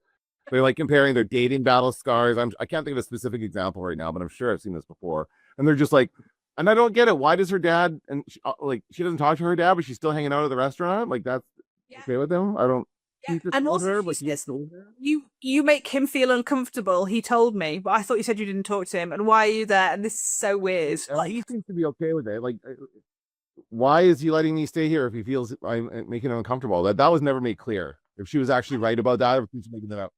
they're like comparing their dating battle scars. I can't think of a specific example right now, but I'm sure I've seen this before. And they're just like, and I don't get it. Why does her dad, and she doesn't talk to her dad, but she's still hanging out at the restaurant? Like, that's okay with them? I don't. And also, you make him feel uncomfortable. He told me, but I thought you said you didn't talk to him. And why are you there? And this is so weird. He seems to be okay with it. Like, why is he letting me stay here if he feels I'm making him uncomfortable? That was never made clear. If she was actually right about that, or if she's making that up.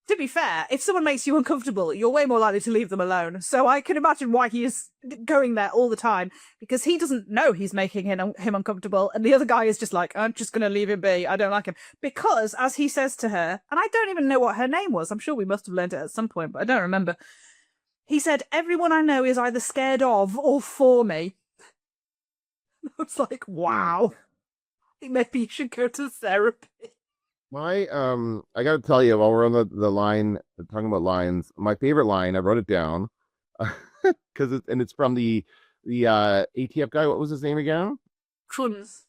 To be fair, if someone makes you uncomfortable, you're way more likely to leave them alone. So I can imagine why he is going there all the time, because he doesn't know he's making him uncomfortable. And the other guy is just like, I'm just going to leave him be. I don't like him. Because, as he says to her, and I don't even know what her name was. I'm sure we must have learned it at some point, but I don't remember. He said, everyone I know is either scared of or for me. I was like, wow. I think maybe you should go to therapy. I got to tell you, while we're on the line, talking about lines, my favorite line, I wrote it down, because it's from the ATF guy. What was his name again? Kunz.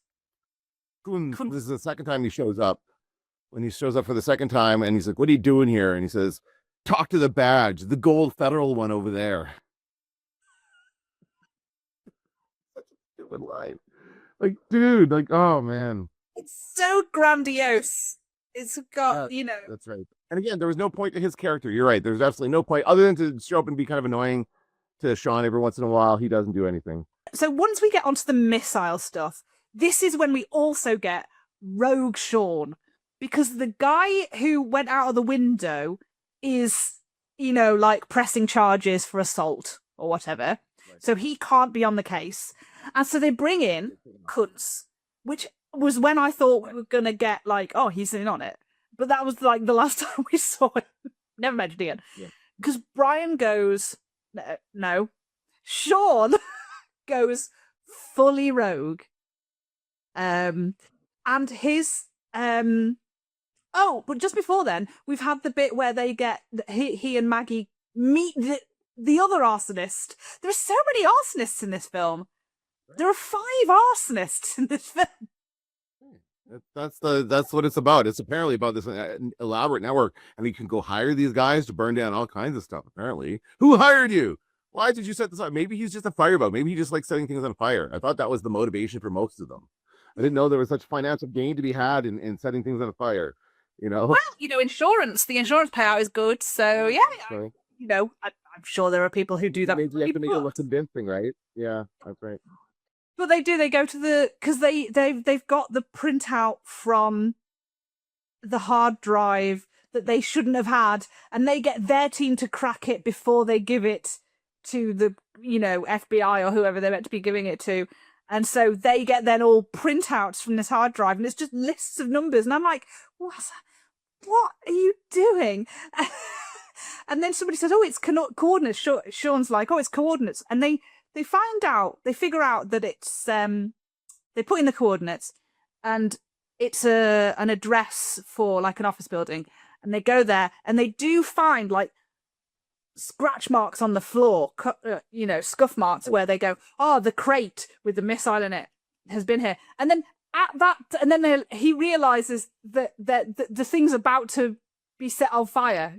This is the second time he shows up. When he shows up for the second time, and he's like, what are you doing here? And he says, talk to the badge, the gold federal one over there. Such a stupid line. Like, dude, like, oh, man. It's so grandiose. It's got, That's right. And again, there was no point to his character. You're right. There's absolutely no point other than to show up and be kind of annoying to Sean every once in a while. He doesn't do anything. So once we get onto the missile stuff, this is when we also get Rogue Sean. Because the guy who went out of the window is, like pressing charges for assault or whatever. Right. So he can't be on the case. And so they bring in Kuntz, which was when I thought we were going to get like, oh, he's in on it. But that was like the last time we saw him. Never mentioned again. Because Brian goes, no. Sean goes fully rogue. And his, but just before then, we've had the bit where they get, he and Maggie meet the other arsonist. There are so many arsonists in this film. There are 5 arsonists in this film. That's what it's about. It's apparently about this elaborate network, and you can go hire these guys to burn down all kinds of stuff. Apparently, who hired you? Why did you set this up? Maybe he's just a firebug. Maybe he just likes setting things on fire. I thought that was the motivation for most of them. I didn't know there was such financial gain to be had in setting things on fire. You know. Well, insurance. The insurance payout is good. So yeah, Sorry. I'm sure there are people who do that. You have to make it look convincing, right? Yeah, that's right. But they do. They go to because they've got the printout from the hard drive that they shouldn't have had, and they get their team to crack it before they give it to the FBI or whoever they're meant to be giving it to. And so they get then all printouts from this hard drive, and it's just lists of numbers. And I'm like, what are you doing? And then somebody says, oh, it's coordinates. Sean's like, oh, it's coordinates. And they figure out that it's, they put in the coordinates, and it's an address for like an office building. And they go there, and they do find like scratch marks on the floor, scuff marks, where they go, oh, the crate with the missile in it has been here. And then he realizes that the thing's about to be set on fire,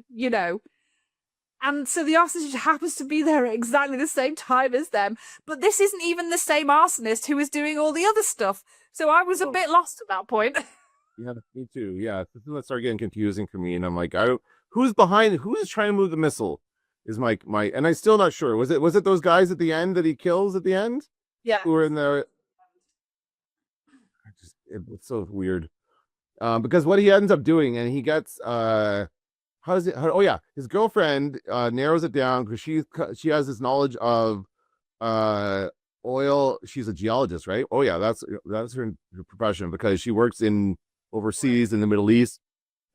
And so the arsonist happens to be there at exactly the same time as them. But this isn't even the same arsonist who is doing all the other stuff. So I was a bit lost at that point. Yeah, me too. Yeah, this is what started getting confusing for me. And I'm like, who's behind? Who is trying to move the missile? Is my and I'm still not sure. Was it those guys at the end that he kills at the end? Yeah. Who were in there? It's so weird. Because what he ends up doing, and he gets his girlfriend narrows it down because she has this knowledge of oil. She's a geologist, right? Oh yeah, that's her profession, because she works overseas in the Middle East,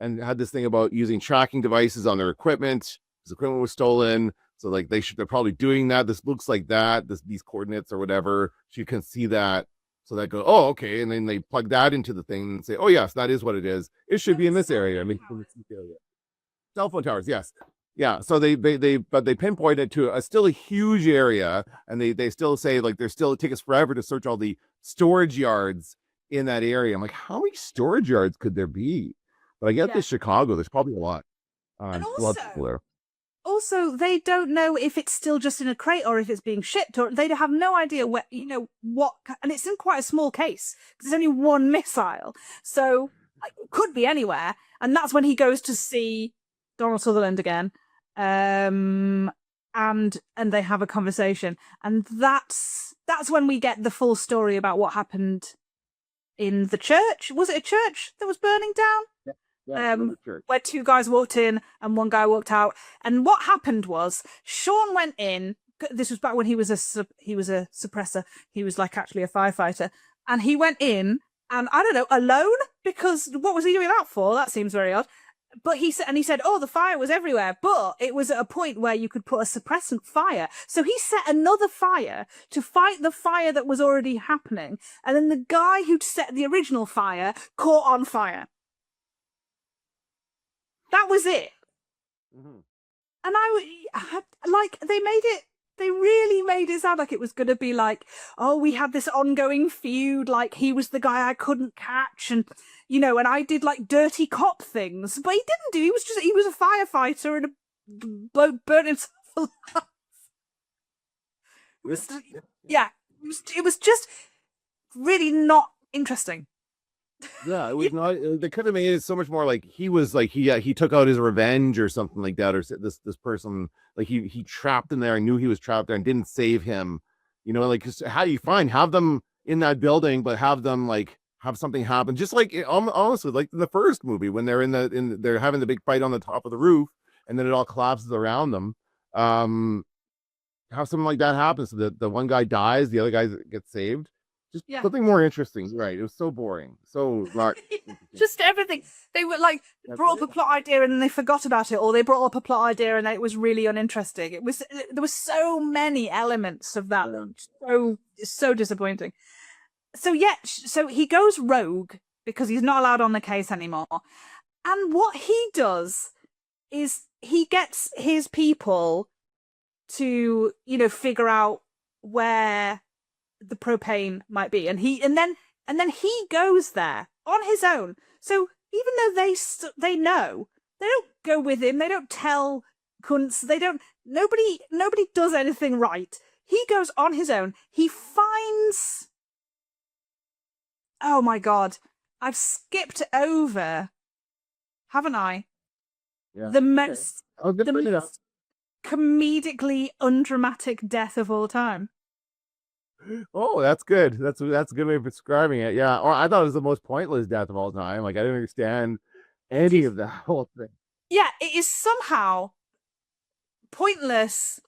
and had this thing about using tracking devices on their equipment. His equipment was stolen, so like they're probably doing that. This looks like that. These coordinates or whatever. She can see that. So that goes, oh, okay. And then they plug that into the thing and say, oh, yes, that is what it is. It should be in this area. I mean, cell phone towers, yes. Yeah. So they pinpoint it to still a huge area. And they still say, like, it takes us forever to search all the storage yards in that area. I'm like, how many storage yards could there be? But I get this Chicago, there's probably a lot. And a lot of people there. Also, they don't know if it's still just in a crate or if it's being shipped, or they have no idea what, and it's in quite a small case because there's only one missile. So it could be anywhere. And that's when he goes to see Donald Sutherland again. And they have a conversation. And that's when we get the full story about what happened in the church. Was it a church that was burning down? Yeah. Yeah, where 2 guys walked in and 1 guy walked out. And what happened was Sean went in. This was back when he was a suppressor. He was like actually a firefighter, and he went in, and I don't know, alone, because what was he doing that for? That seems very odd. But he said, oh, the fire was everywhere, but it was at a point where you could put a suppressant fire. So he set another fire to fight the fire that was already happening, and then the guy who'd set the original fire caught on fire. That was it. Mm-hmm. And they really made it sound like it was going to be like, oh, we had this ongoing feud, like he was the guy I couldn't catch, and, and I did like dirty cop things, but he didn't do, he was a firefighter and a bloke burnt himself alive. It was just really not interesting. Yeah, it was not. They could have made it so much more like he was like he took out his revenge or something like that, or this person, like he trapped him there and knew he was trapped there and didn't save him. Like, how do you have them in that building, but have them like have something happen, just like honestly, like in the first movie when they're they're having the big fight on the top of the roof and then it all collapses around them. Have something like that happen, so that the one guy dies, the other guy gets saved. Just something more interesting, right? It was so boring, so not just everything. They were like brought up a plot idea and then they forgot about it, or they brought up a plot idea and it was really uninteresting. There was so many elements of that, so disappointing. So he goes rogue because he's not allowed on the case anymore, and what he does is he gets his people to figure out where the propane might be, and then he goes there on his own. So even though they know, they don't go with him. They don't tell cunts. They don't. Nobody does anything right. He goes on his own. He finds. Oh my God! I've skipped over, haven't I? Yeah. The most The most comedically undramatic death of all time. Oh, that's good. That's a good way of describing it. Yeah. Or I thought it was the most pointless death of all time. Like I didn't understand any of the whole thing. Yeah, it is somehow pointless,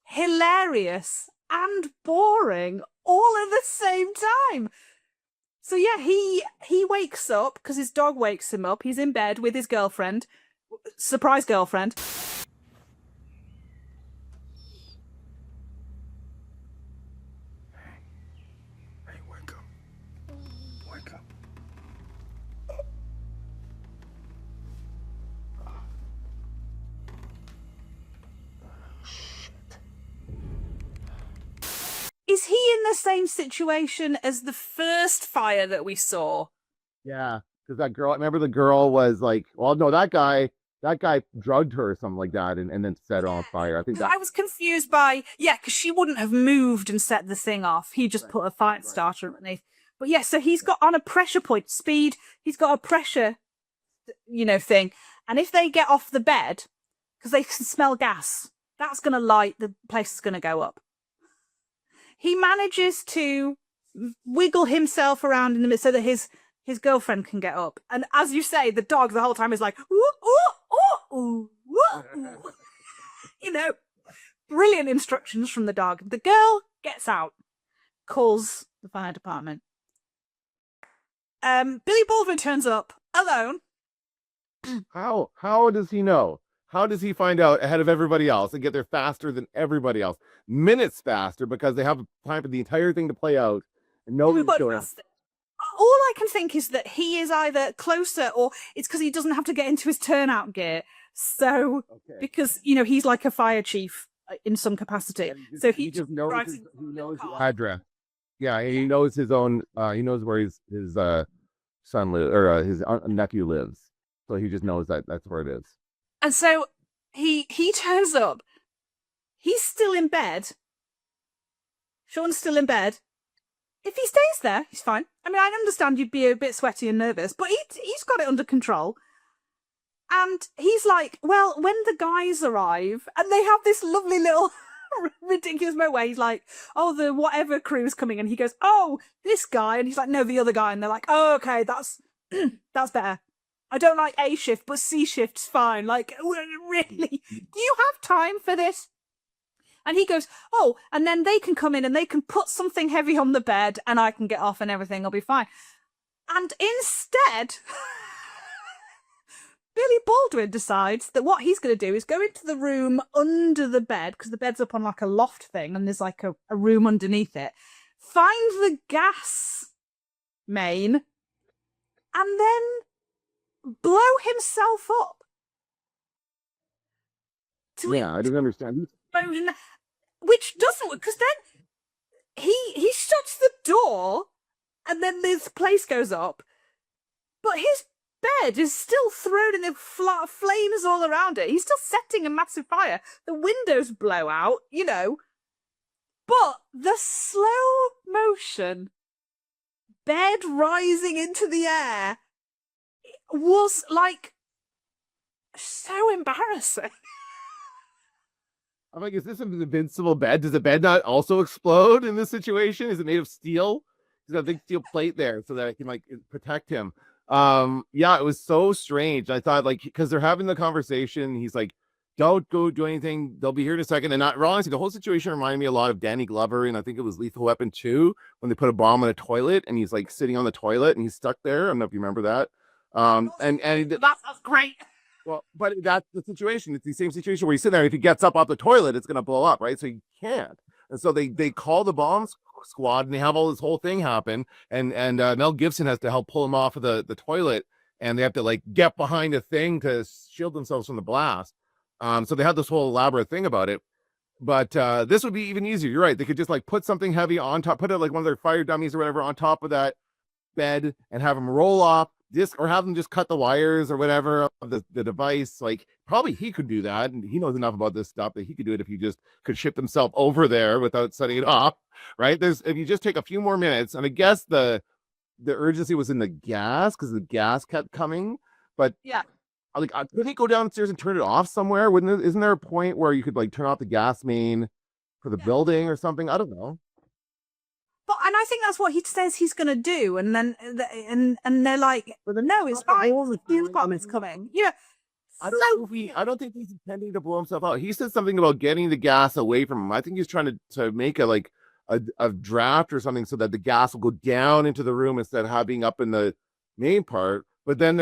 hilarious, and boring all at the same time. So yeah, he wakes up because his dog wakes him up. He's in bed with his girlfriend, surprise girlfriend. Hey, wake up. Wake up. Is he in the same situation as the first fire that we saw? Yeah, because that girl. Remember, the girl was like, well, no, that guy drugged her or something like that, and then set her on fire. I think that. I was confused by because she wouldn't have moved and set the thing off. He just put a fire starter underneath. But yeah, so he's got on a pressure point speed. He's got a pressure, thing, and if they get off the bed, because they can smell gas, that's gonna light the place is gonna go up. He manages to wiggle himself around in the middle so that his girlfriend can get up. And as you say, the dog the whole time is like, ooh, ooh, ooh, ooh, ooh. Brilliant instructions from the dog. The girl gets out, calls the fire department. Billy Baldwin turns up alone. How does he know? How does he find out ahead of everybody else and get there faster than everybody else? Minutes faster because they have time for the entire thing to play out and nobody's showing up. All I can think is that he is either closer or it's because he doesn't have to get into his turnout gear. So, because, he's like a fire chief in some capacity. So he just knows his address. Yeah, he knows his own, he knows where his son lives, or his nephew lives. So he just knows that's where it is. And so he turns up. He's still in bed. Sean's still in bed. If he stays there, he's fine. I mean, I understand you'd be a bit sweaty and nervous, but he's got it under control. And he's like, well, when the guys arrive, and they have this lovely little ridiculous moment where he's like, oh, the whatever crew's coming, and he goes, oh, this guy, and he's like, no, the other guy, and they're like, oh, okay, that's better. I don't like A shift, but C shift's fine. Like, really? Do you have time for this? And he goes, oh, and then they can come in and they can put something heavy on the bed and I can get off and everything will be fine. And instead, Billy Baldwin decides that what he's going to do is go into the room under the bed, because the bed's up on like a loft thing and there's like a room underneath it, find the gas main, and then blow himself up. Yeah, I don't understand. Which doesn't work, because then he shuts the door and then this place goes up, but his bed is still thrown in the flames all around it. He's still setting a massive fire. The windows blow out, but the slow motion bed rising into the air was like so embarrassing. I'm like, is this an invincible bed? Does the bed not also explode in this situation? Is it made of steel? He's got a big steel plate there so that it can like protect him. Yeah, it was so strange. I thought because they're having the conversation, he's like, don't go do anything. They'll be here in a second. And honestly, the whole situation reminded me a lot of Danny Glover, and I think it was Lethal Weapon 2 when they put a bomb in a toilet and he's like sitting on the toilet and he's stuck there. I don't know if you remember that. And that's great. Well, but that's the situation. It's the same situation where you sit there. If he gets up off the toilet, it's going to blow up, right? So he can't. And so they call the bomb squad, and they have all this whole thing happen. And Mel Gibson has to help pull him off of the toilet, and they have to get behind a thing to shield themselves from the blast. So they had this whole elaborate thing about it. But this would be even easier. You're right. They could just like put something heavy on top, put it like one of their fire dummies or whatever on top of that bed and have them roll off this, or have them just cut the wires or whatever of the device. Like probably he could do that, and he knows enough about this stuff that he could do it if he just could ship himself over there without setting it off. Right? If you just take a few more minutes, and I guess the urgency was in the gas because the gas kept coming, but Yeah. like, could he go downstairs and turn it off somewhere? Isn't there a point where you could like turn off the gas main for the building or something? I don't know. But and I think that's what he says he's going to do, and then and they're like, no, it's fine. The fuse bomb is coming. Yeah. I don't think he's intending to blow himself out. He said something about getting the gas away from him. I think he's trying to make a draft or something so that the gas will go down into the room instead of being up in the main part. But then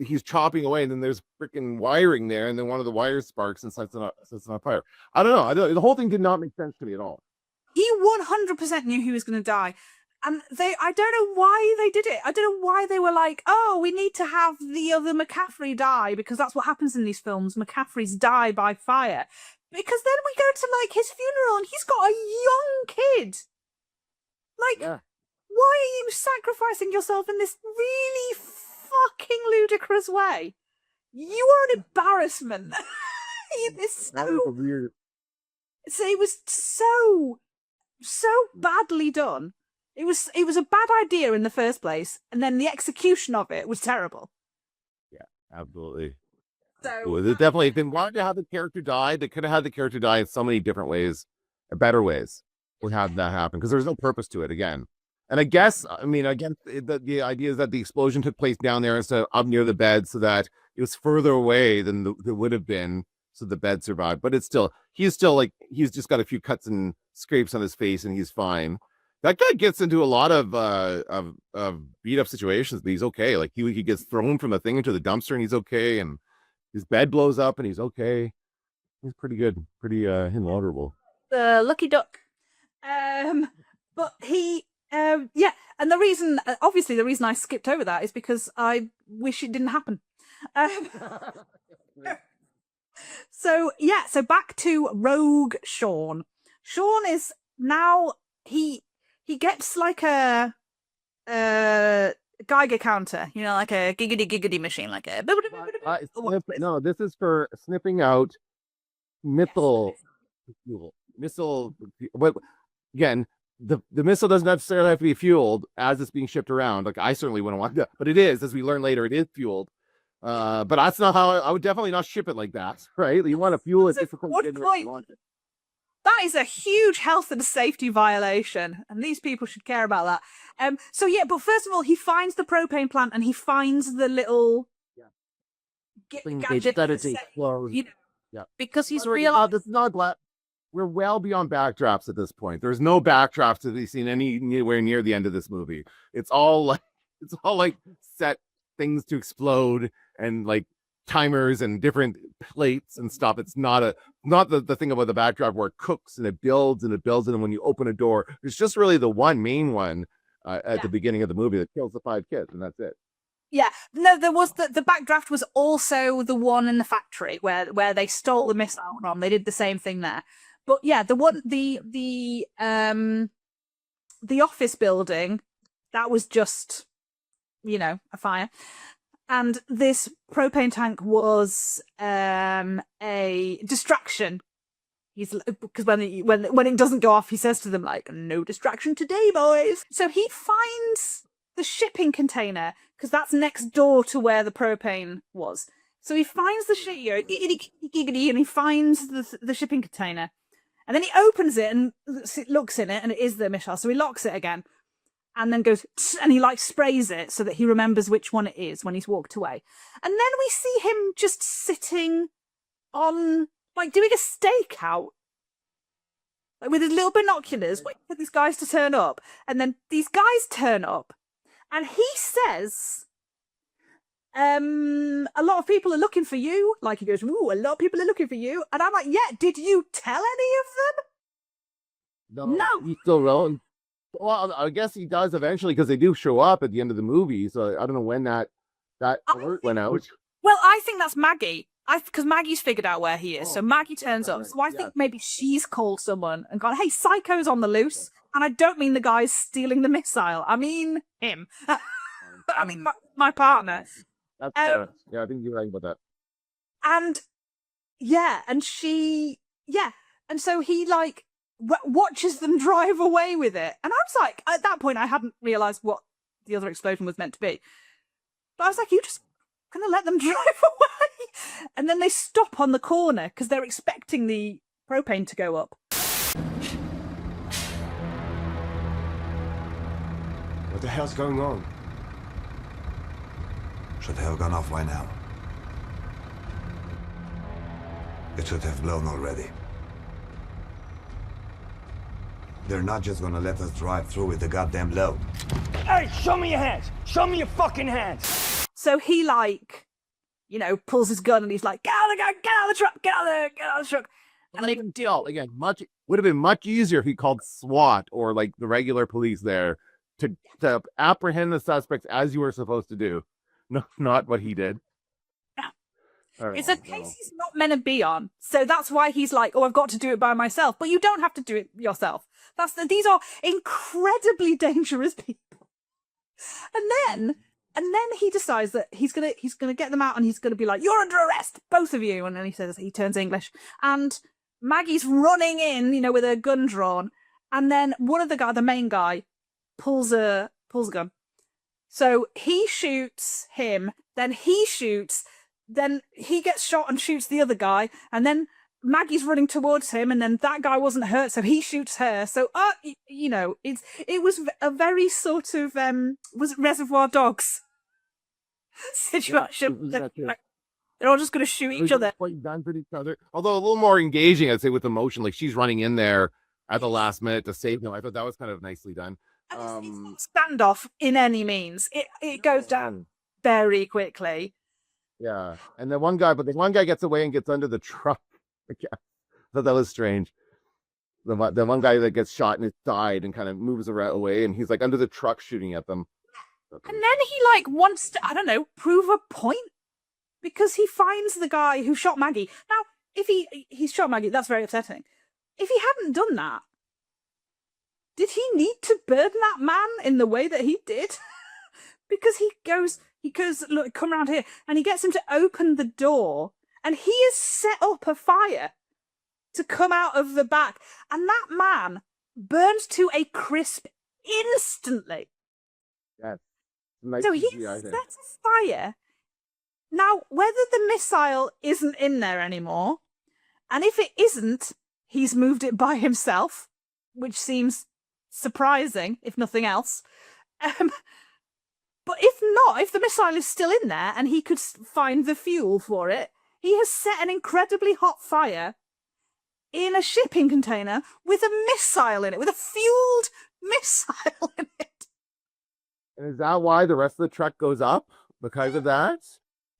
he's chopping away, and then there's freaking wiring there, and then one of the wires sparks and sets it on fire. I don't know. The whole thing did not make sense to me at all. He 100% knew he was going to die. And I don't know why they did it. I don't know why they were like, oh, we need to have the other McCaffrey die, because that's what happens in these films. McCaffreys die by fire. Because then we go to like his funeral and he's got a young kid. Like, why are you sacrificing yourself in this really fucking ludicrous way? You are an embarrassment. It's so weird. So it was so badly done. It was a bad idea in the first place, and then the execution of it was terrible. Yeah, absolutely. So Definitely, if they wanted to have the character die, they could have had the character die in so many different ways, better ways, would have that happen, because there's no purpose to it again. And I guess, the idea is that the explosion took place down there instead of up near the bed, so that it was further away than it would have been, so the bed survived. But he's just got a few cuts and scrapes on his face, and he's fine. That guy gets into a lot of beat up situations, but he's okay. Like he gets thrown from the thing into the dumpster, and he's okay, and his bed blows up, and he's okay. He's pretty good, pretty invulnerable. Lucky duck. But he, and the reason I skipped over that is because I wish it didn't happen. So back to Rogue Sean. Sean is now he gets like a Geiger counter, like a giggity machine, like a. No, this is for sniffing out missile. But again, the missile doesn't necessarily have to be fueled as it's being shipped around. Like I certainly wouldn't want that, but it is, as we learn later, it is fueled. But that's not how I would definitely not ship it like that, right? You want to fuel it different. That is a huge health and safety violation, and these people should care about that. But first of all, he finds the propane plant, and he finds the little gadget that it explodes. Because he's realized it's not black. We're well beyond backdrafts at this point. There's no backdrafts to be seen anywhere near the end of this movie. It's all like set things to explode and like timers and different plates and stuff. It's not the thing about the backdraft where it cooks and it builds, and then when you open a door, there's just really the one main one at the beginning of the movie that kills the 5 kids, and that's it. Yeah, no, there was the backdraft was also the one in the factory where they stole the missile from. They did the same thing there. But yeah, the office building, that was just, a fire. And this propane tank was a distraction. Because when it doesn't go off, he says to them, like, no distraction today, boys. So he finds the shipping container, because that's next door to where the propane was. So he finds the giggity, and he finds the shipping container. And then he opens it and looks in it, and it is the missile. So he locks it again, and then goes, and he like sprays it so that he remembers which one it is when he's walked away. And then we see him just sitting on, like, doing a stakeout, like with his little binoculars, waiting for these guys to turn up. And then these guys turn up, and he says, a lot of people are looking for you. Like, he goes, ooh, a lot of people are looking for you. And I'm like, yeah, did you tell any of them? No. He's still relevant. Well, I guess he does eventually, because they do show up at the end of the movie. So I don't know when that alert went out. Well, I think that's Maggie. because Maggie's figured out where he is, so Maggie turns up. So I think maybe she's called someone and gone, "Hey, Psycho's on the loose," and I don't mean the guy's stealing the missile. I mean him. I mean my partner. That's fair. Yeah, I think you're right about that. And and so he like watches them drive away with it, and I was like, at that point, I hadn't realized what the other explosion was meant to be, but I was like, you just gonna let them drive away? And then they stop on the corner because they're expecting the propane to go up. What the hell's going on? Should have gone off by now. It should have blown already. They're not just gonna let us drive through with the goddamn load. Hey, show me your hands! Show me your fucking hands! So he like, pulls his gun and he's like, "Get out of the gun! Get out of the truck! Get out of the truck!" And Not even deal again. Would have been much easier if he called SWAT or like the regular police there to apprehend the suspects as you were supposed to do. No, not what he did. It's a case he's not meant to be on, so that's why he's like, "Oh, I've got to do it by myself." But you don't have to do it yourself. These are incredibly dangerous people. And then he decides that he's gonna get them out, and he's gonna be like, "You're under arrest, both of you." And then he turns English, and Maggie's running in, with her gun drawn, and then one of the main guy, pulls a gun. So he shoots him, then he shoots. Then he gets shot and shoots the other guy, and then Maggie's running towards him, and then that guy wasn't hurt, so he shoots her. So, it was a very sort of was it Reservoir Dogs situation? They're all just going to shoot each other. Although a little more engaging, I'd say, with emotion. Like she's running in there at the last minute to save him. I thought that was kind of nicely done. And it's not a standoff in any means. It goes down very quickly. Yeah, and the one guy gets away and gets under the truck. I thought that was strange. The one guy that gets shot in his side and kind of moves away, and he's like under the truck shooting at them. And then he like wants to, I don't know, prove a point because he finds the guy who shot Maggie. Now, if he shot Maggie, that's very upsetting. If he hadn't done that, did he need to burden that man in the way that he did? Because he goes, "Look, come around here," and he gets him to open the door, and he has set up a fire to come out of the back, and that man burns to a crisp instantly. Yes. Nice So he set a fire. Now, whether the missile isn't in there anymore, and if it isn't, he's moved it by himself, which seems surprising, if nothing else. But if the missile is still in there and he could find the fuel for it, he has set an incredibly hot fire in a shipping container with a missile in it, with a fueled missile in it. And is that why the rest of the truck goes up? Because of that?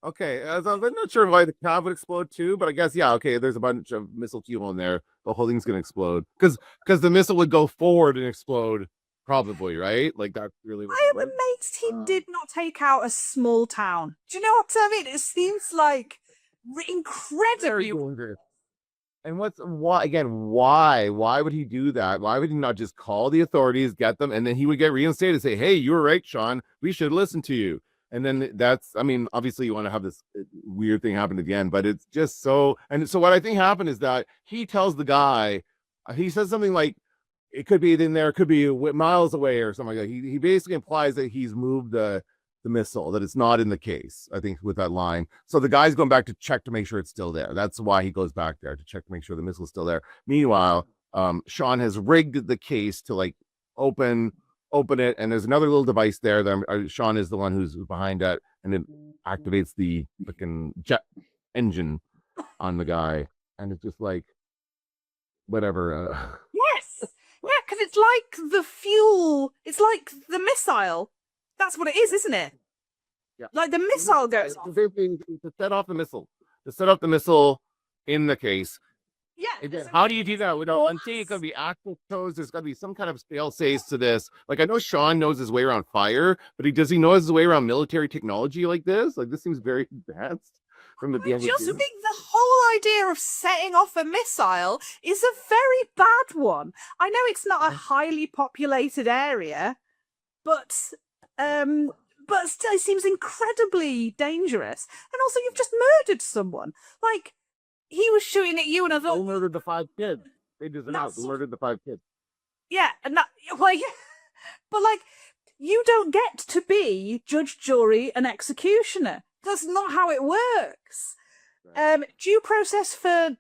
Okay, I'm not sure why the cab would explode too, but I guess, yeah, okay, there's a bunch of missile fuel in there. The whole thing's going to explode. Because the missile would go forward and explode. Probably, right? Like that's really. I am amazed he did not take out a small town. Do you know what I mean? It seems like incredible. And why would he do that? Why would he not just call the authorities, get them, and then he would get reinstated and say, "Hey, you were right, Sean. We should listen to you." And then obviously you want to have this weird thing happen at the end, but it's just so. And so what I think happened is that he tells the guy, he says something like, "It could be in there, it could be miles away," or something like that. He basically implies that he's moved the missile, that it's not in the case, I think, with that line. So the guy's going back to check to make sure it's still there. That's why he goes back there, to check to make sure the missile's still there. Meanwhile, Sean has rigged the case to like open it, and there's another little device there that Sean is the one who's behind it, and it activates the freaking jet engine on the guy, and it's just like whatever. Yes. Yeah, because it's like the fuel. It's like the missile. That's what it is, isn't it? Yeah. Like the missile goes off. To set off the missile. To set up the missile in the case. Yeah. Again, how do you do that? Until it could be actual codes, there's got to be some kind of fail-safes to this. Like, I know Sean knows his way around fire, but does he know his way around military technology like this? Like, this seems very advanced. from the beginning. I just think the whole idea of setting off a missile is a very bad one. I know it's not a highly populated area, but still it seems incredibly dangerous. And also, you've just murdered someone. Like, he was shooting at you, and I thought, They murdered the 5 kids. They just announced they murdered the 5 kids. yeah, and that, like, but like, you don't get to be judge, jury, and executioner. That's not how it works. Right. Due process for,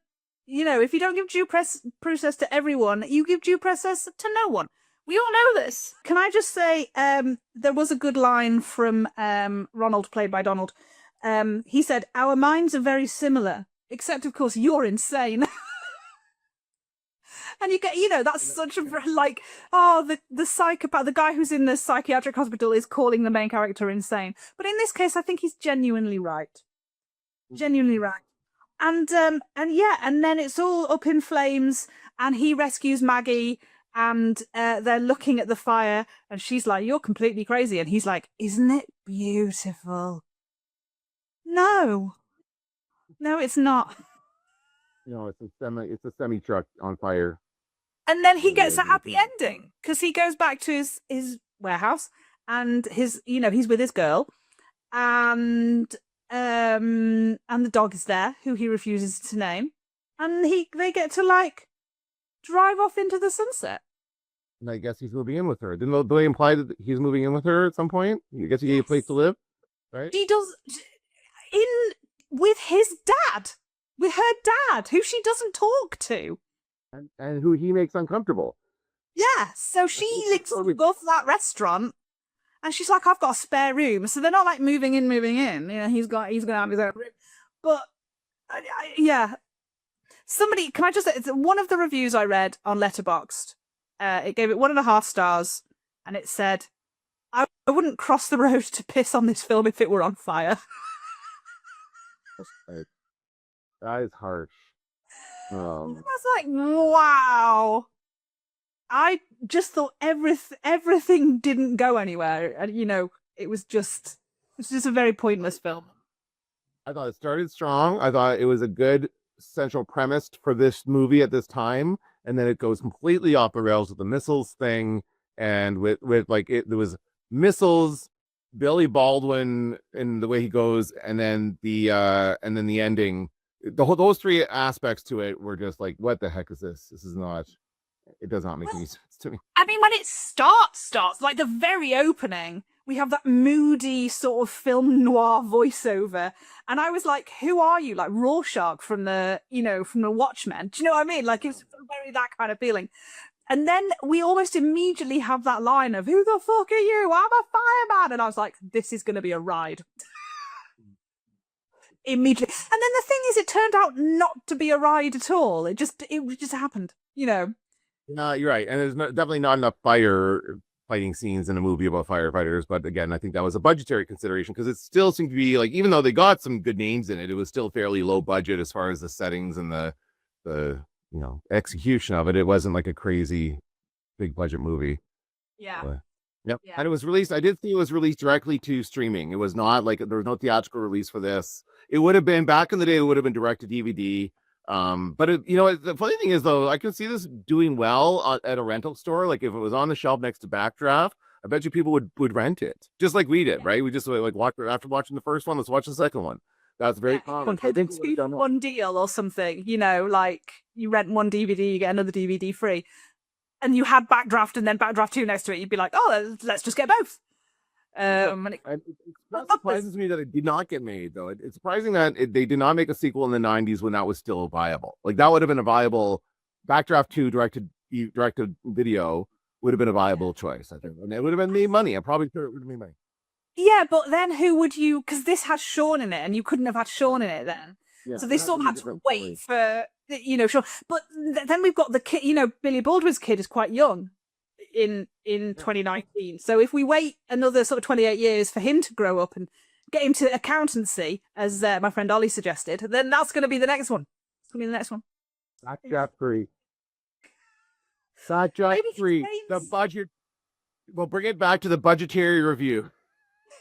if you don't give due process to everyone, you give due process to no one. We all know this. Can I just say, there was a good line from Ronald, played by Donald. He said, "Our minds are very similar, except, of course, you're insane." And you get, that's such a, like, the psychopath, the guy who's in the psychiatric hospital is calling the main character insane. But in this case, I think he's genuinely right. Genuinely right. And then it's all up in flames, and he rescues Maggie, and they're looking at the fire, and she's like, "You're completely crazy." And he's like, "Isn't it beautiful?" No, it's not. It's a semi truck on fire. And then he gets a happy ending because he goes back to his warehouse, and he's with his girl, and the dog is there, who he refuses to name, and they get to, like, drive off into the sunset. And I guess he's moving in with her. Didn't they imply that he's moving in with her at some point? I guess he gave a place to live, right? He does, with his dad, with her dad, who she doesn't talk to. And who he makes uncomfortable. Yeah, so she goes to that restaurant, and she's like, "I've got a spare room." So they're not like moving in. He's gonna have his own room. But yeah, somebody, can I just say, it's one of the reviews I read on Letterboxd. It gave it 1.5 stars, and it said, I wouldn't cross the road to piss on this film if it were on fire." That is harsh. I was like, wow. I just thought everything didn't go anywhere, and it was just a very pointless film. I thought it started strong. I thought it was a good central premise for this movie at this time, and then it goes completely off the rails with the missiles thing, and with like there was missiles, Billy Baldwin, and the way he goes, and then the ending. Those 3 aspects to it were just like, what the heck is this? This is not. It does not make any sense to me. I mean, when it starts, like the very opening, we have that moody sort of film noir voiceover, and I was like, "Who are you?" Like Rorschach from the Watchmen. Do you know what I mean? Like, it's very that kind of feeling. And then we almost immediately have that line of, "Who the fuck are you? I'm a fireman." And I was like, this is going to be a ride. Immediately. And then the thing is, it turned out not to be a ride at all. It just happened, No, you're right. And there's definitely not enough fighting scenes in a movie about firefighters. But again, I think that was a budgetary consideration, because it still seemed to be like, even though they got some good names in it, it was still fairly low budget as far as the settings and the execution of it. It wasn't like a crazy big budget movie. Yeah. But, yep. Yeah. And it was released. I did see it was released directly to streaming. It was not like there was no theatrical release for this. It would have been, back in the day, it would have been direct to DVD. But the funny thing is, though, I can see this doing well at a rental store. Like, if it was on the shelf next to Backdraft, I bet you people would rent it, just like we did, right? We just like after watching the first one, let's watch the second one. That's very common. One deal or something, like you rent one DVD, you get another DVD free, and you had Backdraft and then Backdraft 2 next to it. You'd be like, "Oh, let's just get both." It surprises me that it did not get made, though. It's surprising that they did not make a sequel in the 90s when that was still viable. Like, that would have been a viable Backdraft 2 directed video would have been a viable choice, I think. And it would have been made money. I'm probably sure it would have made money. Yeah, but then who would you, because this has Sean in it, and you couldn't have had Sean in it then. Yeah, so they sort of had to wait for, Sean. But then we've got the kid, Billy Baldwin's kid is quite young in 2019. So if we wait another sort of 28 years for him to grow up and get him to accountancy, as my friend Ollie suggested, then that's going to be the next one. It's going to be the next one. Backdraft 3. Backdraft 3. The budget. We'll bring it back to the budgetary review.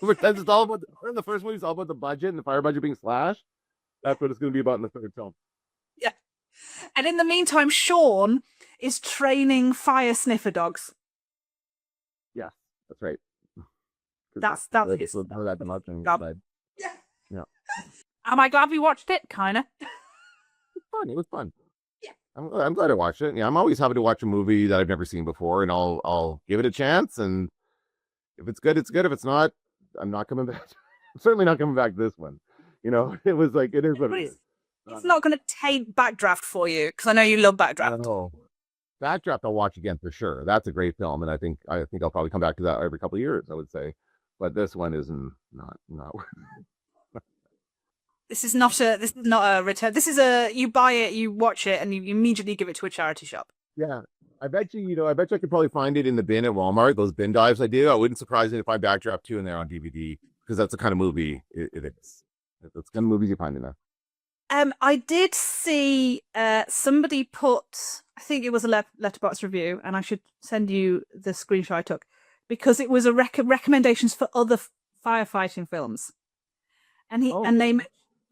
It's all about the first movie is all about the budget and the fire budget being slashed. That's what it's going to be about in the third film. Yeah. And in the meantime, Sean is training fire sniffer dogs. Yeah, that's right. That's his job. Yeah. Yeah. Am I glad we watched it? Kinda. It was fun. Yeah. I'm glad I watched it. Yeah, I'm always happy to watch a movie that I've never seen before, and I'll give it a chance. And if it's good, it's good. If it's not, I'm not coming back. I'm certainly not coming back to this one. You know, it was like, it is what it is. It's not going to take Backdraft for you, because I know you love Backdraft. No. Backdraft I'll watch again for sure. That's a great film, and I think I'll probably come back to that every couple of years, I would say. But this one isn't not This is not a return. This is you buy it, you watch it, and you immediately give it to a charity shop. Yeah. I bet you I could probably find it in the bin at Walmart, those bin dives I do. I wouldn't surprise me if I Backdraft 2 in there on DVD, because that's the kind of movie it is. That's the kind of movies you find in there. I did see somebody put, I think it was a letterbox review, and I should send you the screenshot I took, because it was a recommendations for other firefighting films, and they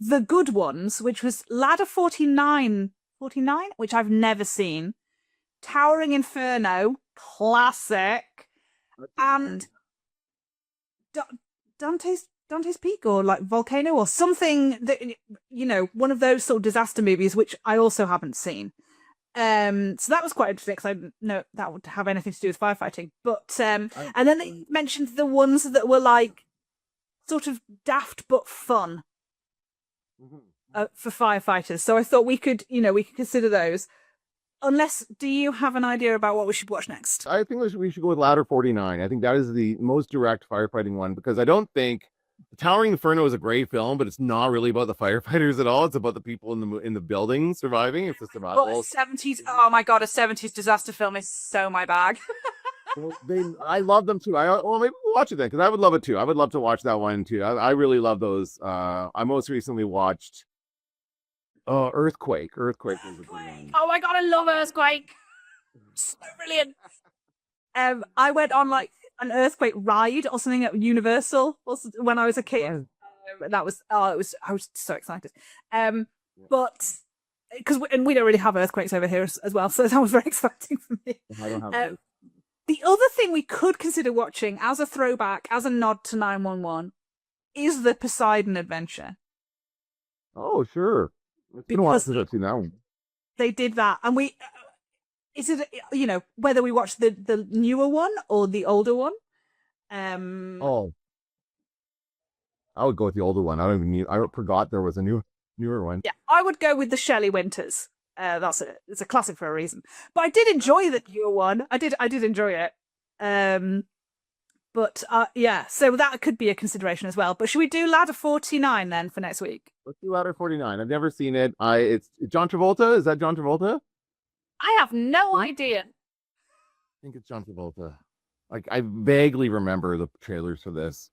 the good ones, which was Ladder 49, which I've never seen, Towering Inferno, classic, and Dante's Peak, or like Volcano, or something that, you know, one of those sort of disaster movies, which I also haven't seen. So that was quite interesting, because I didn't know that would have anything to do with firefighting. But and then they mentioned the ones that were like sort of daft but fun for firefighters. So I thought we could consider those. Unless, do you have an idea about what we should watch next? I think we should go with Ladder 49. I think that is the most direct firefighting one, because I don't think Towering Inferno is a great film, but it's not really about the firefighters at all. It's about the people in the building surviving. It's a survival. Well, 70s. Oh my god, a 70s disaster film is so my bag. Well, I love them too. Maybe we'll watch it then, because I would love it too. I would love to watch that one too. I really love those. I most recently watched Earthquake. Earthquake was a good one. Oh my god, I love Earthquake. So brilliant. I went on like an earthquake ride or something at Universal when I was a kid. I was so excited. But because we don't really have earthquakes over here as well, so that was very exciting for me. I don't have the other thing we could consider watching as a throwback, as a nod to 911, is the Poseidon Adventure. Oh, sure. It's been a while since I've seen that one. They did that, and is it, whether we watch the newer one or the older one? I would go with the older one. I forgot there was a newer one. Yeah, I would go with the Shelley Winters. It's a classic for a reason. But I did enjoy the newer one. I did enjoy it. So that could be a consideration as well. But should we do Ladder 49 then for next week? Let's do Ladder 49. I've never seen it. It's John Travolta. Is that John Travolta? I have no idea. I think it's John Travolta. Like, I vaguely remember the trailers for this.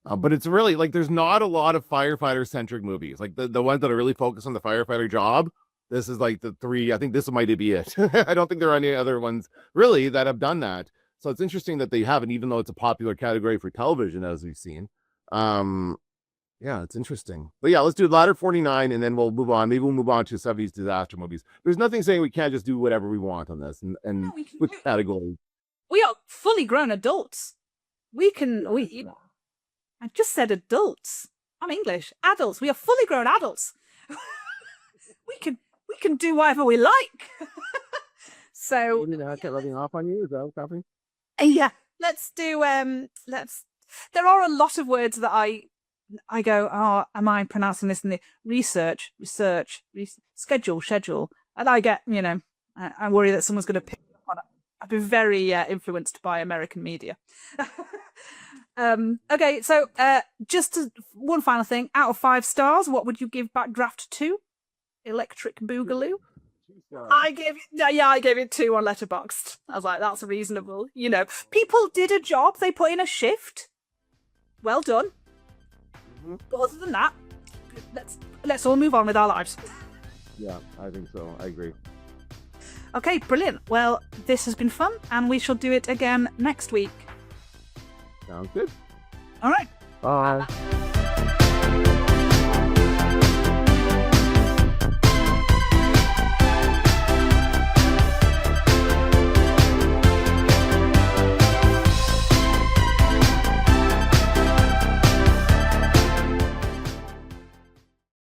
But it's really, like, there's not a lot of firefighter-centric movies. Like, the ones that are really focused on the firefighter job, this is, like, the three. I think this might be it. I don't think there are any other ones, really, that have done that. So it's interesting that they haven't, even though it's a popular category for television, as we've seen. Yeah, it's interesting. But yeah, let's do Ladder 49, and then we'll move on. Maybe we'll move on to 70s disaster movies. There's nothing saying we can't just do whatever we want on this, and with categories. We are fully grown adults. I just said adults. I'm English. Adults. We are fully grown adults. we can do whatever we like. So I kept rubbing off on you. Is that what's happening? Yeah. Let's do there are a lot of words that I go, oh, am I pronouncing this in the research, schedule, and I get, I worry that someone's going to pick up on it. I've been very influenced by American media. Okay, so just one final thing. Out of 5 stars, what would you give Backdraft 2? Electric Boogaloo? I gave it 2 on Letterboxd. I was like, that's reasonable. People did a job. They put in a shift. Well done. But other than that, let's all move on with our lives. Yeah, I think so. I agree. Okay, brilliant. Well, this has been fun, and we shall do it again next week. Sounds good. All right. Bye.